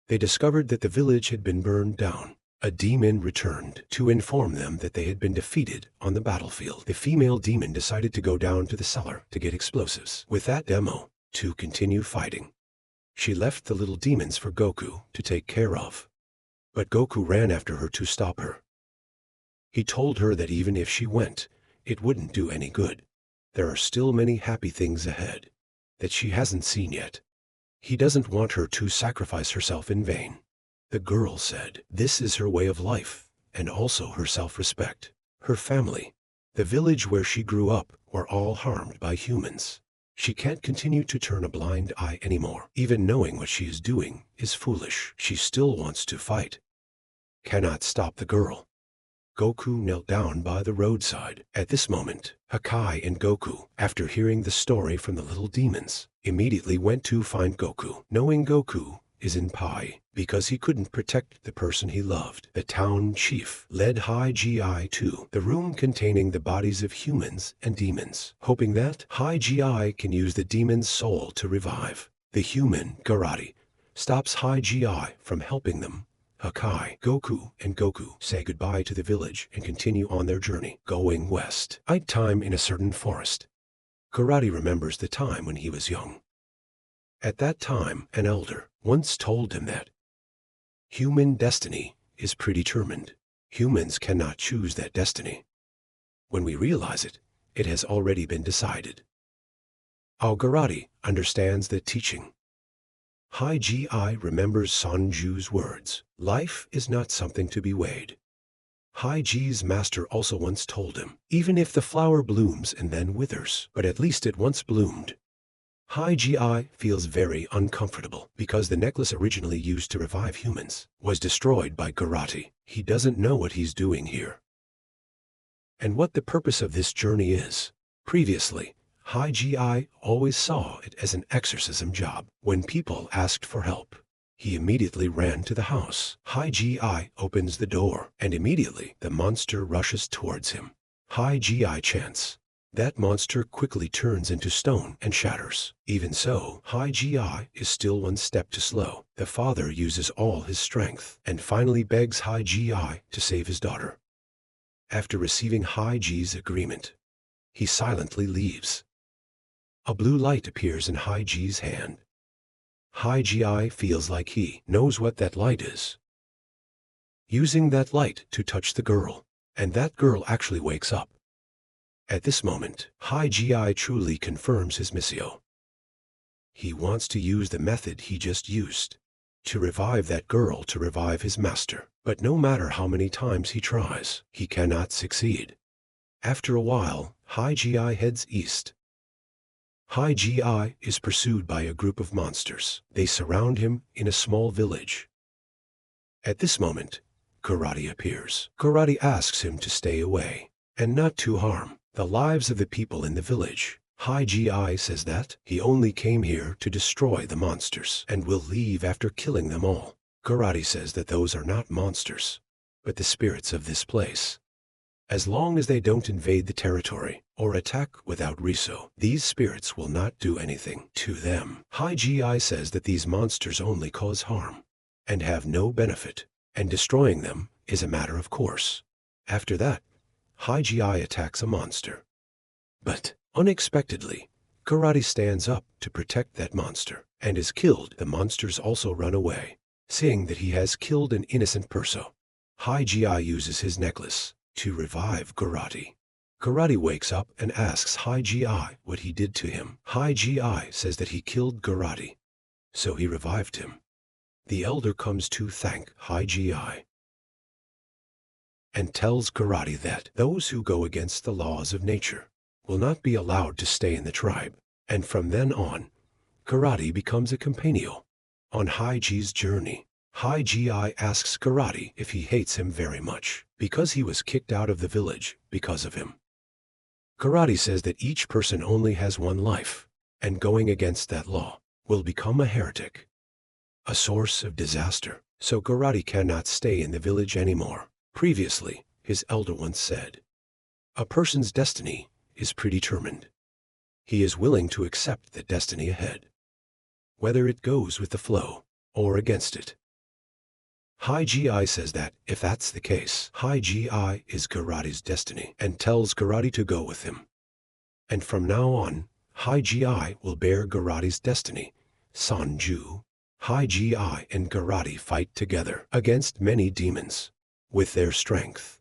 They discovered that the village had been burned down. A demon returned to inform them that they had been defeated on the battlefield. The female demon decided to go down to the cellar to get explosives. With that demo, to continue fighting. She left the little demons for Goku to take care of. But Goku ran after her to stop her. He told her that even if she went, it wouldn't do any good. There are still many happy things ahead that she hasn't seen yet. He doesn't want her to sacrifice herself in vain. The girl said this is her way of life, and also her self-respect. Her family, the village where she grew up, were all harmed by humans. She can't continue to turn a blind eye anymore. Even knowing what she is doing is foolish. She still wants to fight. Cannot stop the girl. Goku knelt down by the roadside. At this moment, Hakai and Goku, after hearing the story from the little demons, immediately went to find Goku. Knowing Goku is in Pai because he couldn't protect the person he loved, the town chief led Hagi to the room containing the bodies of humans and demons, hoping that Hagi can use the demon's soul to revive. The human, Garati, stops Hagi from helping them. Hakai, Goku, and Goku say goodbye to the village and continue on their journey, going west. Night time in a certain forest. Garati remembers the time when he was young. At that time, an elder once told him that human destiny is predetermined. Humans cannot choose that destiny. When we realize it, it has already been decided. Garati understands that teaching. Hagi remembers Sanju's words. Life is not something to be weighed. Hagi's master also once told him, even if the flower blooms and then withers, but at least it once bloomed. Hagi feels very uncomfortable because the necklace originally used to revive humans was destroyed by Garati. He doesn't know what he's doing here and what the purpose of this journey is. Previously, Hagi always saw it as an exorcism job. When people asked for help, he immediately ran to the house. Hagi opens the door, and immediately the monster rushes towards him. Hagi chants. That monster quickly turns into stone and shatters. Even so, Hagi is still one step too slow. The father uses all his strength and finally begs Hagi to save his daughter. After receiving Hagi's agreement, he silently leaves. A blue light appears in Haiji's hand. Haiji feels like he knows what that light is. Using that light to touch the girl, and that girl actually wakes up. At this moment, Haiji truly confirms his missio. He wants to use the method he just used to revive that girl, to revive his master. But no matter how many times he tries, he cannot succeed. After a while, Haiji heads east. Haiji is pursued by a group of monsters. They surround him in a small village. At this moment, Karate appears. Karate asks him to stay away and not to harm the lives of the people in the village. Haiji says that he only came here to destroy the monsters and will leave after killing them all. Karate says that those are not monsters, but the spirits of this place. As long as they don't invade the territory or attack without reason, these spirits will not do anything to them. Haiji says that these monsters only cause harm and have no benefit, and destroying them is a matter of course. After that, Haiji attacks a monster. But unexpectedly, Karate stands up to protect that monster and is killed. The monsters also run away, seeing that he has killed an innocent person. Haiji uses his necklace to revive Karate. Karate wakes up and asks Haiji what he did to him. Haiji says that he killed Karate, so he revived him. The elder comes to thank Haiji and tells Karate that those who go against the laws of nature will not be allowed to stay in the tribe, and from then on, Karate becomes a companion on Haiji's journey. Haiji asks Karate if he hates him very much because he was kicked out of the village because of him. Karate says that each person only has one life, and going against that law will become a heretic, a source of disaster. So Karate cannot stay in the village anymore. Previously, his elder once said, "A person's destiny is predetermined. He is willing to accept the destiny ahead, whether it goes with the flow or against it." Haiji says that if that's the case, Haiji is Karate's destiny and tells Karate to go with him. And from now on, Haiji will bear Karate's destiny. Sanju. Haiji and Karate fight together against many demons. With their strength,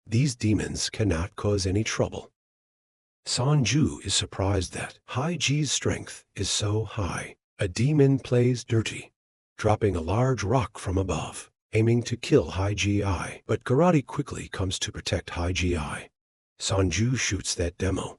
these demons cannot cause any trouble. Sanju is surprised that Haiji's strength is so high. A demon plays dirty, dropping a large rock from above, aiming to kill Haiji, but Karate quickly comes to protect Haiji. Sanju shoots that demo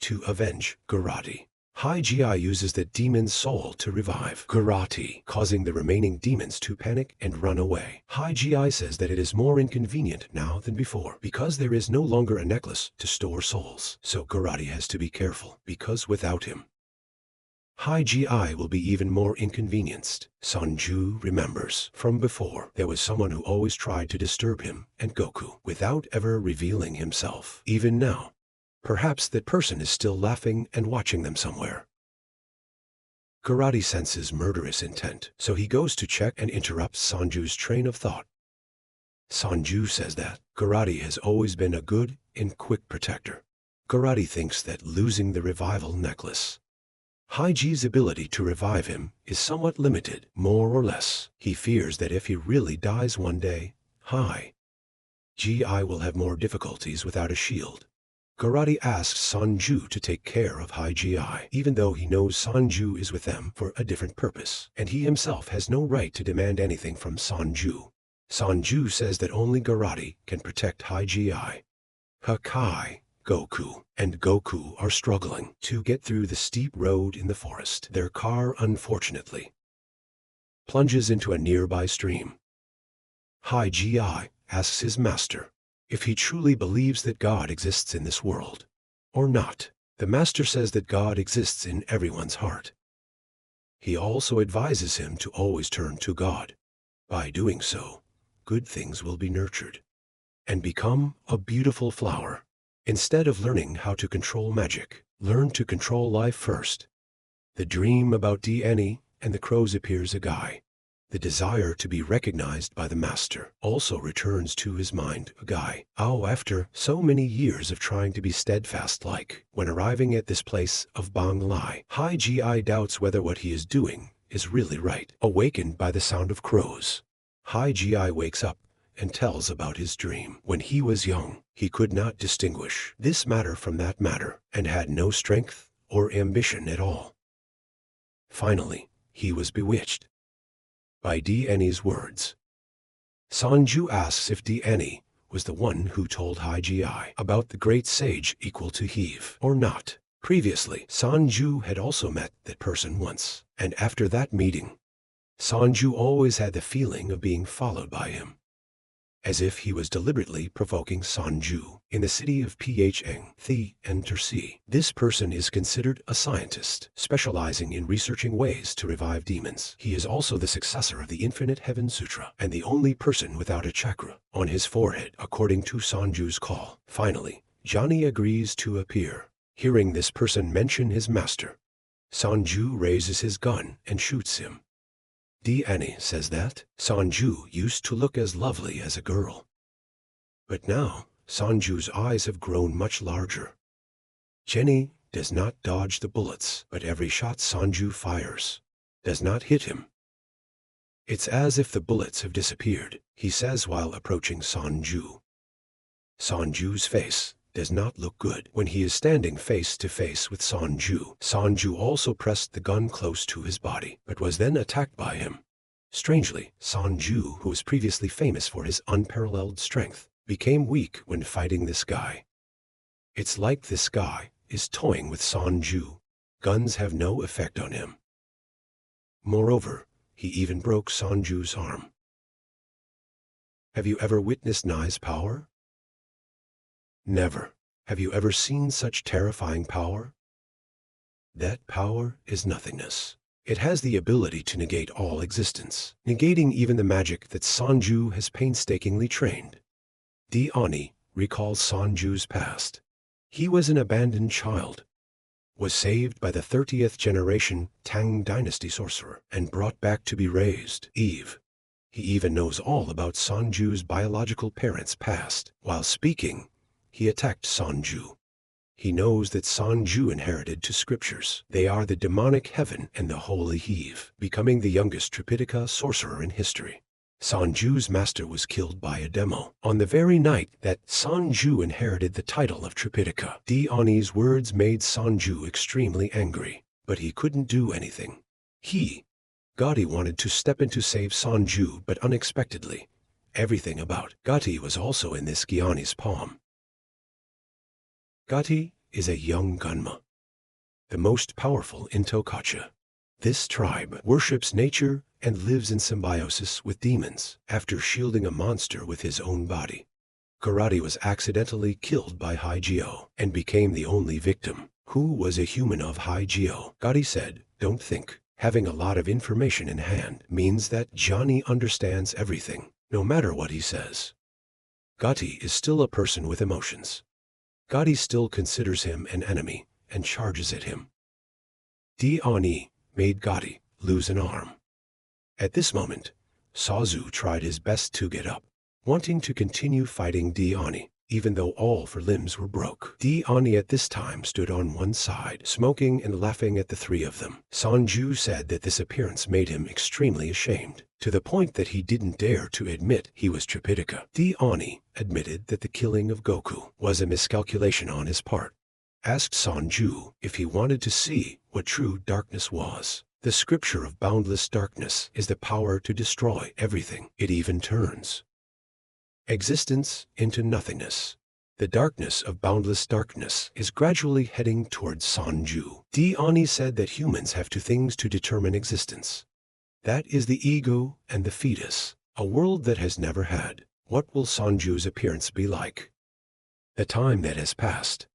to avenge Karate. Haiji uses the demon's soul to revive Karate, causing the remaining demons to panic and run away. Haiji says that it is more inconvenient now than before because there is no longer a necklace to store souls. So Karate has to be careful because without him, Haiji will be even more inconvenienced. Sanju remembers from before there was someone who always tried to disturb him and Goku without ever revealing himself. Even now, perhaps that person is still laughing and watching them somewhere. Karate senses murderous intent, so he goes to check and interrupts Sanju's train of thought. Sanju says that Karate has always been a good and quick protector. Karate thinks that losing the revival necklace, Haiji's ability to revive him is somewhat limited, more or less. He fears that if he really dies one day, Haiji will have more difficulties without a shield. Karate asks Sanju to take care of Haiji, even though he knows Sanju is with them for a different purpose, and he himself has no right to demand anything from Sanju. Sanju says that only Karate can protect Haiji. Hakai, Goku, and Goku are struggling to get through the steep road in the forest. Their car, unfortunately, plunges into a nearby stream. Haiji asks his master if he truly believes that God exists in this world or not. The master says that God exists in everyone's heart. He also advises him to always turn to God. By doing so, good things will be nurtured and become a beautiful flower. Instead of learning how to control magic, learn to control life first. The dream about Annie and the crows appears a guy. The desire to be recognized by the master also returns to his mind. A guy, after so many years of trying to be steadfast, like when arriving at this place of Bang Lai, Hai Ji doubts whether what he is doing is really right. Awakened by the sound of crows, Hai Ji wakes up and tells about his dream. When he was young, he could not distinguish this matter from that matter and had no strength or ambition at all. Finally, he was bewitched by D'Ani's words. Sanju asks if D'Ani was the one who told Hai Ji about the great sage equal to Heave or not. Previously, Sanju had also met that person once, and after that meeting, Sanju always had the feeling of being followed by him, as if he was deliberately provoking Sanju. In the city of Pheng, The Sea, this person is considered a scientist, specializing in researching ways to revive demons. He is also the successor of the Infinite Heaven Sutra, and the only person without a chakra on his forehead, according to Sanju's call. Finally, Johnny agrees to appear. Hearing this person mention his master, Sanju raises his gun and shoots him. D'Ani says that Sanju used to look as lovely as a girl, but now Sanju's eyes have grown much larger. Jenny does not dodge the bullets, but every shot Sanju fires does not hit him. It's as if the bullets have disappeared, he says while approaching Sanju. Sanju's face does not look good when he is standing face to face with Sanju. Sanju also pressed the gun close to his body, but was then attacked by him. Strangely, Sanju, who was previously famous for his unparalleled strength, became weak when fighting this guy. It's like this guy is toying with Sanju. Guns have no effect on him. Moreover, he even broke Sanju's arm. Have you ever witnessed Nai's power? Never. Have you ever seen such terrifying power? That power is nothingness. It has the ability to negate all existence, negating even the magic that Sanju has painstakingly trained. D'Ani recalls Sanju's past. He was an abandoned child, was saved by the 30th generation Tang dynasty sorcerer, and brought back to be raised. Eve. He even knows all about Sanju's biological parents' past. While speaking, he attacked Sanju. He knows that Sanju inherited two scriptures. They are the demonic heaven and the holy Heave, becoming the youngest Tripitaka sorcerer in history. Sanju's master was killed by a demo on the very night that Sanju inherited the title of Tripitaka. D'Ani's words made Sanju extremely angry, but he couldn't do anything. Gotti wanted to step in to save Sanju, but unexpectedly, everything about Gotti was also in this Gianni's palm. Gotti is a young Gunma, the most powerful in Tokacha. This tribe worships nature and lives in symbiosis with demons. After shielding a monster with his own body, Karate was accidentally killed by Haijio and became the only victim, who was a human of Haijio. Gotti said, "Don't think having a lot of information in hand means that Johnny understands everything, no matter what he says." Gotti is still a person with emotions. Gotti still considers him an enemy and charges at him. D'Ani made Gotti lose an arm. At this moment, Sazu tried his best to get up, wanting to continue fighting D'Ani, even though all four limbs were broke. D'Ani at this time stood on one side, smoking and laughing at the three of them. Sanju said that this appearance made him extremely ashamed, to the point that he didn't dare to admit he was Tripitaka. D'Ani admitted that the killing of Goku was a miscalculation on his part, asked Sanju if he wanted to see what true darkness was. The scripture of boundless darkness is the power to destroy everything. It even turns existence into nothingness. The darkness of boundless darkness is gradually heading towards Sanju. D'Ani said that humans have two things to determine existence. That is the ego and the fetus, a world that has never had. What will Sanju's appearance be like? The time that has passed,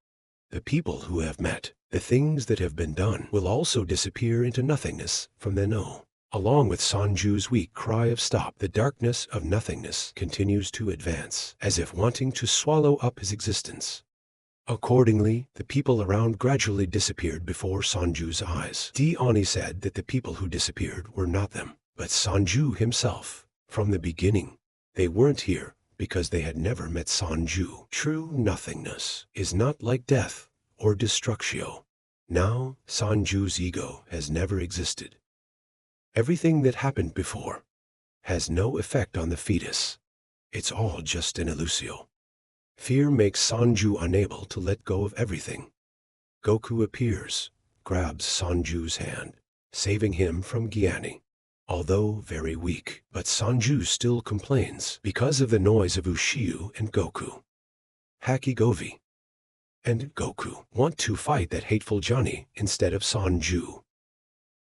the people who have met, the things that have been done will also disappear into nothingness from then on. Along with Sanju's weak cry of stop, the darkness of nothingness continues to advance, as if wanting to swallow up his existence. Accordingly, the people around gradually disappeared before Sanju's eyes. D'Ani said that the people who disappeared were not them, But Sanju himself, from the beginning, they weren't here because they had never met Sanju. True nothingness is not like death or destructio. Now, Sanju's ego has never existed. Everything that happened before has no effect on the fetus. It's all just an illusio. Fear makes Sanju unable to let go of everything. Goku appears, grabs Sanju's hand, saving him from Gyani. Although very weak, but Sanju still complains because of the noise of Ushio and Goku. Hakigovi and Goku want to fight that hateful Johnny instead of Sanju.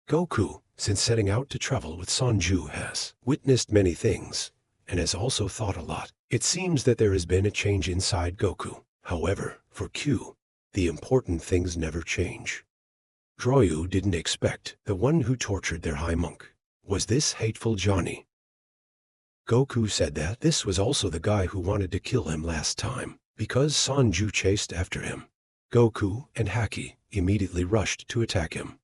Goku, since setting out to travel with Sanju, has witnessed many things and has also thought a lot. It seems that there has been a change inside Goku. However, for Q, the important things never change. Droyu didn't expect the one who tortured their high monk was this hateful Johnny. Goku said that this was also the guy who wanted to kill him last time, because Sanju chased after him. Goku and Haki immediately rushed to attack him.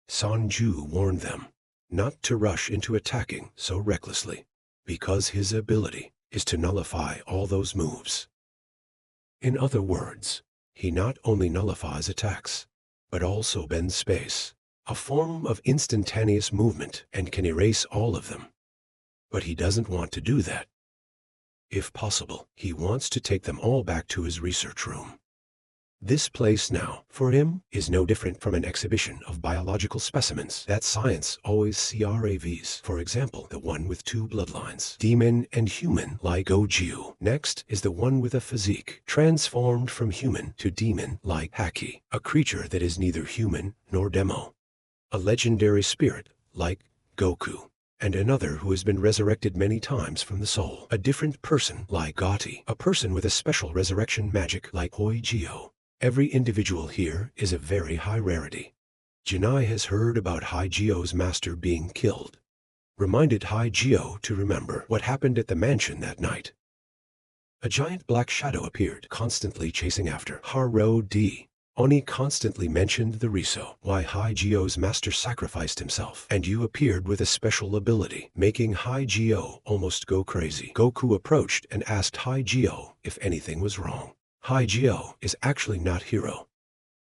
Sanju warned them not to rush into attacking so recklessly, because his ability is to nullify all those moves. In other words, he not only nullifies attacks, but also bends space, a form of instantaneous movement, and can erase all of them. But he doesn't want to do that. If possible, he wants to take them all back to his research room. This place now, for him, is no different from an exhibition of biological specimens that science always craves. For example, the one with two bloodlines, demon and human, like Goju. Next is the one with a physique transformed from human to demon, like Haki, a creature that is neither human nor demo. A legendary spirit, like Goku, and another who has been resurrected many times from the soul. A different person, like Gotti, a person with a special resurrection magic, like Hoijio. Every individual here is a very high rarity. Janai has heard about Haijio's master being killed. Reminded Haijio to remember what happened at the mansion that night. A giant black shadow appeared, constantly chasing after Haro D. Oni constantly mentioned the Riso, why Haijio's master sacrificed himself, and you appeared with a special ability, making Haijio almost go crazy. Goku approached and asked Haijio if anything was wrong. Haijio is actually not hero.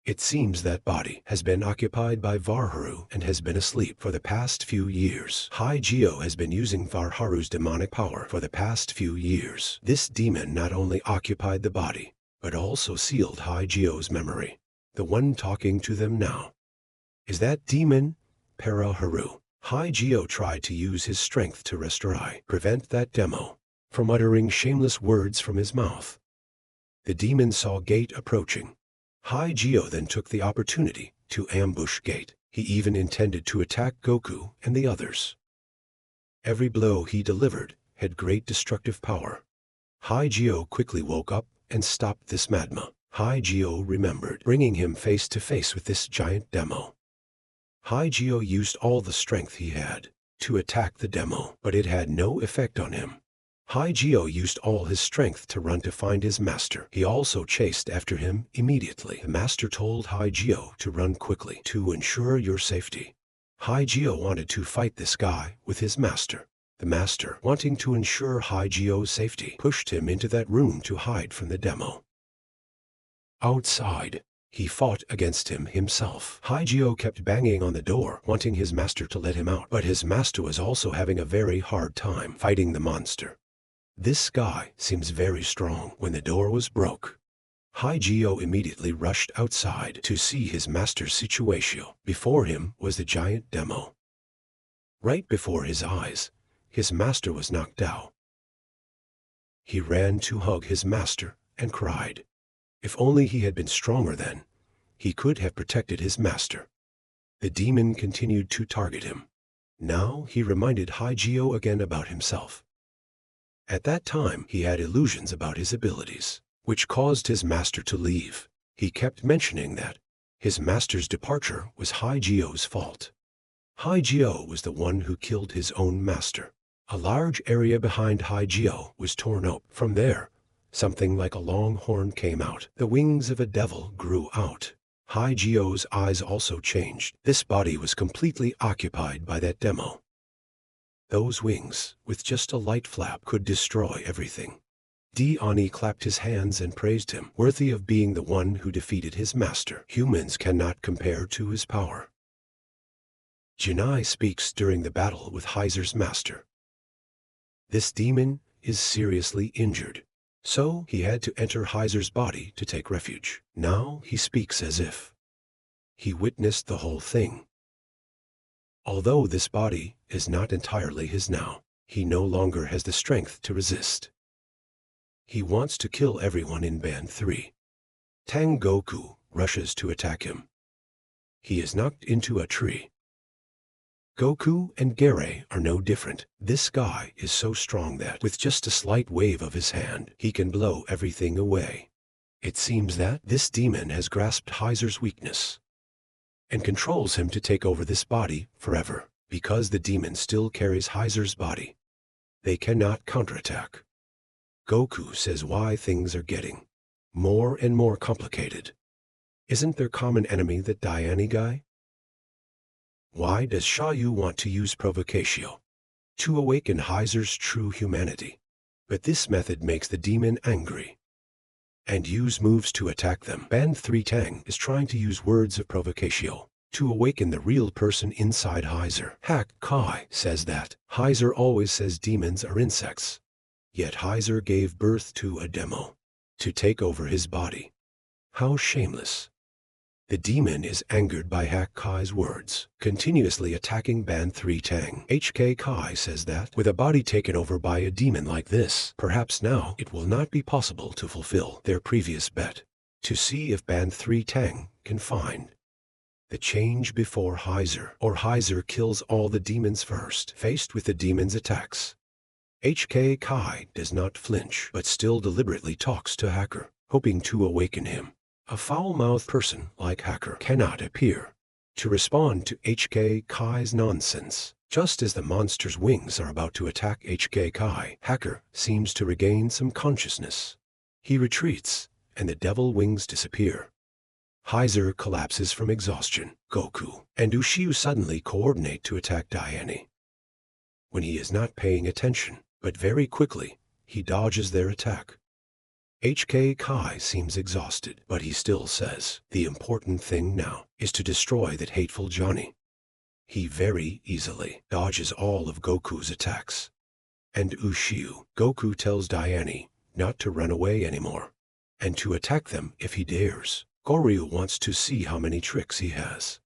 It seems that body has been occupied by Varharu and has been asleep for the past few years. Haijio has been using Varharu's demonic power for the past few years. This demon not only occupied the body, but also sealed Haijio's memory. The one talking to them now is that demon, Paraharu. Haijio tried to use his strength to prevent that demo from uttering shameless words from his mouth. The demon saw Gate approaching. Haijio then took the opportunity to ambush Gate. He even intended to attack Goku and the others. Every blow he delivered had great destructive power. Haijio quickly woke up and stopped this madma. Haijio remembered bringing him face to face with this giant demo. Haijio used all the strength he had to attack the demo, but it had no effect on him. Haijio used all his strength to run to find his master. He also chased after him immediately. The master told Haijio to run quickly to ensure your safety. Haijio wanted to fight this guy with his master. The master, wanting to ensure Haijio's safety, pushed him into that room to hide from the demo. Outside, he fought against him himself. Haijio kept banging on the door, wanting his master to let him out, but his master was also having a very hard time fighting the monster. This guy seems very strong. When the door was broke, Haijio immediately rushed outside to see his master's situation. Before him was the giant demo. Right before his eyes, his master was knocked out. He ran to hug his master and cried. If only he had been stronger then, he could have protected his master. The demon continued to target him. Now he reminded Haijio again about himself. At that time he had illusions about his abilities, which caused his master to leave. He kept mentioning that his master's departure was Haijio's fault. Haijio was the one who killed his own master. A large area behind Haijio was torn up. From there, something like a long horn came out. The wings of a devil grew out. Haijio's eyes also changed. This body was completely occupied by that demo. Those wings, with just a light flap, could destroy everything. Ani clapped his hands and praised him, worthy of being the one who defeated his master. Humans cannot compare to his power. Janai speaks during the battle with Heiser's master. This demon is seriously injured, so he had to enter Heiser's body to take refuge. Now he speaks as if he witnessed the whole thing. Although this body is not entirely his now, he no longer has the strength to resist. He wants to kill everyone in Band 3. Tang Goku rushes to attack him. He is knocked into a tree. Goku and Gare are no different. This guy is so strong that with just a slight wave of his hand, he can blow everything away. It seems that this demon has grasped Heiser's weakness and controls him to take over this body forever. Because the demon still carries Heiser's body, they cannot counterattack. Goku says why things are getting more and more complicated. Isn't their common enemy that Diani guy? Why does Xiaoyu want to use provocatio to awaken Heiser's true humanity? But this method makes the demon angry and use moves to attack them. Band 3 Tang is trying to use words of provocatio to awaken the real person inside Heiser. Hack Kai says that Heiser always says demons are insects. Yet Heiser gave birth to a demo to take over his body. How shameless. The demon is angered by Hack Kai's words, continuously attacking Band 3 Tang. HK Kai says that with a body taken over by a demon like this, perhaps now it will not be possible to fulfill their previous bet, to see if Band 3 Tang can find the change before Heiser, or Heiser kills all the demons first. Faced with the demon's attacks, HK Kai does not flinch, but still deliberately talks to Hacker, hoping to awaken him. A foul-mouthed person like Hacker cannot appear to respond to HK Kai's nonsense. Just as the monster's wings are about to attack HK Kai, Hacker seems to regain some consciousness. He retreats, and the devil wings disappear. Heiser collapses from exhaustion. Goku and Ushio suddenly coordinate to attack Diani. When he is not paying attention, but very quickly, he dodges their attack. HK Kai seems exhausted, but he still says, the important thing now is to destroy that hateful Johnny. He very easily dodges all of Goku's attacks. And Ushio, Goku tells Diani not to run away anymore, and to attack them if he dares. Goryu wants to see how many tricks he has.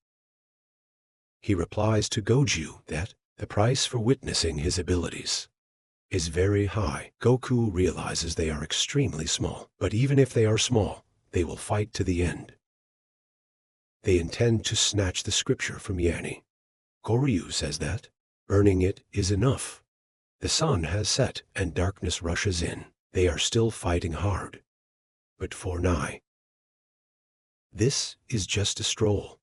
He replies to Goju that the price for witnessing his abilities is very high. Goku realizes they are extremely small, but even if they are small, they will fight to the end. They intend to snatch the scripture from Yanni. Goryu says that burning it is enough. The sun has set and darkness rushes in. They are still fighting hard. But for Nai, this is just a stroll.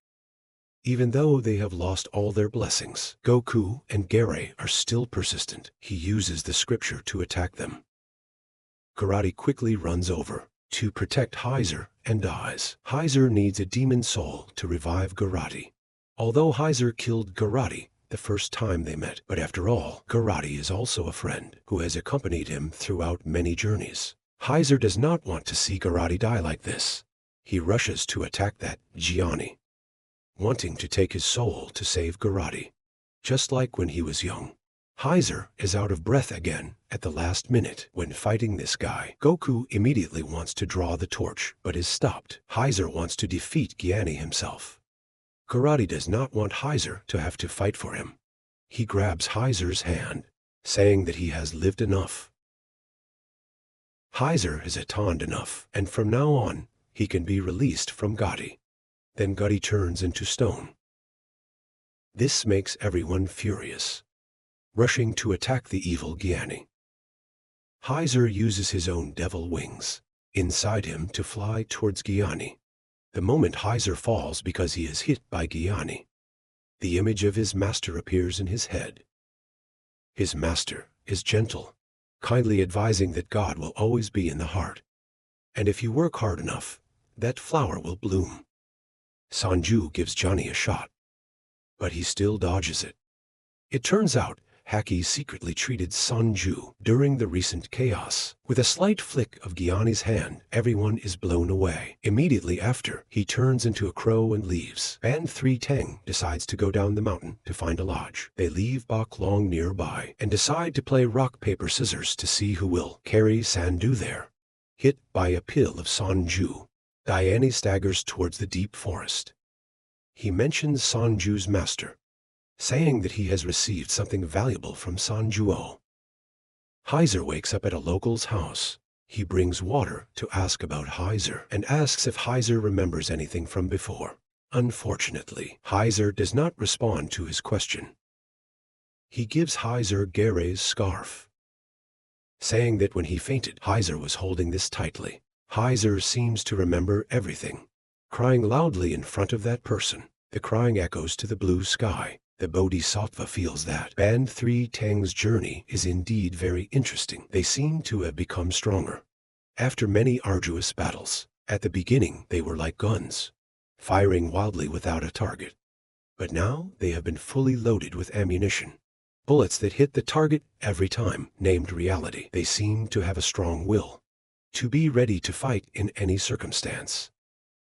Even though they have lost all their blessings, Goku and Gare are still persistent. He uses the scripture to attack them. Karate quickly runs over to protect Heiser and dies. Heiser needs a demon soul to revive Garati. Although Heiser killed Garati the first time they met, but after all, Garati is also a friend who has accompanied him throughout many journeys. Heiser does not want to see Garati die like this. He rushes to attack that Gianni, wanting to take his soul to save Garati, just like when he was young. Heiser is out of breath again at the last minute when fighting this guy. Goku immediately wants to draw the torch, but is stopped. Heiser wants to defeat Gianni himself. Garati does not want Heiser to have to fight for him. He grabs Heiser's hand, saying that he has lived enough. Heiser has atoned enough, and from now on, he can be released from Gotti. Then Gotti turns into stone. This makes everyone furious, rushing to attack the evil Gianni. Heiser uses his own devil wings inside him to fly towards Gianni. The moment Heiser falls because he is hit by Gianni, the image of his master appears in his head. His master is gentle, kindly advising that God will always be in the heart, and if you work hard enough, that flower will bloom. Sanju gives Johnny a shot, but he still dodges it. It turns out Haki secretly treated Sanju during the recent chaos. With a slight flick of Gyani's hand, everyone is blown away. Immediately after, he turns into a crow and leaves. Band 3 Tang decides to go down the mountain to find a lodge. They leave Bok Long nearby and decide to play rock, paper, scissors to see who will carry Sandu there. Hit by a pill of Sanju, Diane staggers towards the deep forest. He mentions Sanju's master, saying that he has received something valuable from Sanjuo. Heiser wakes up at a local's house. He brings water to ask about Heiser and asks if Heiser remembers anything from before. Unfortunately, Heiser does not respond to his question. He gives Heiser Gare's scarf, saying that when he fainted, Heiser was holding this tightly. Heiser seems to remember everything, crying loudly in front of that person. The crying echoes to the blue sky. The Bodhisattva feels that Band 3 Tang's journey is indeed very interesting. They seem to have become stronger after many arduous battles. At the beginning, they were like guns, firing wildly without a target. But now they have been fully loaded with ammunition. Bullets that hit the target every time, named reality. They seem to have a strong will, to be ready to fight in any circumstance.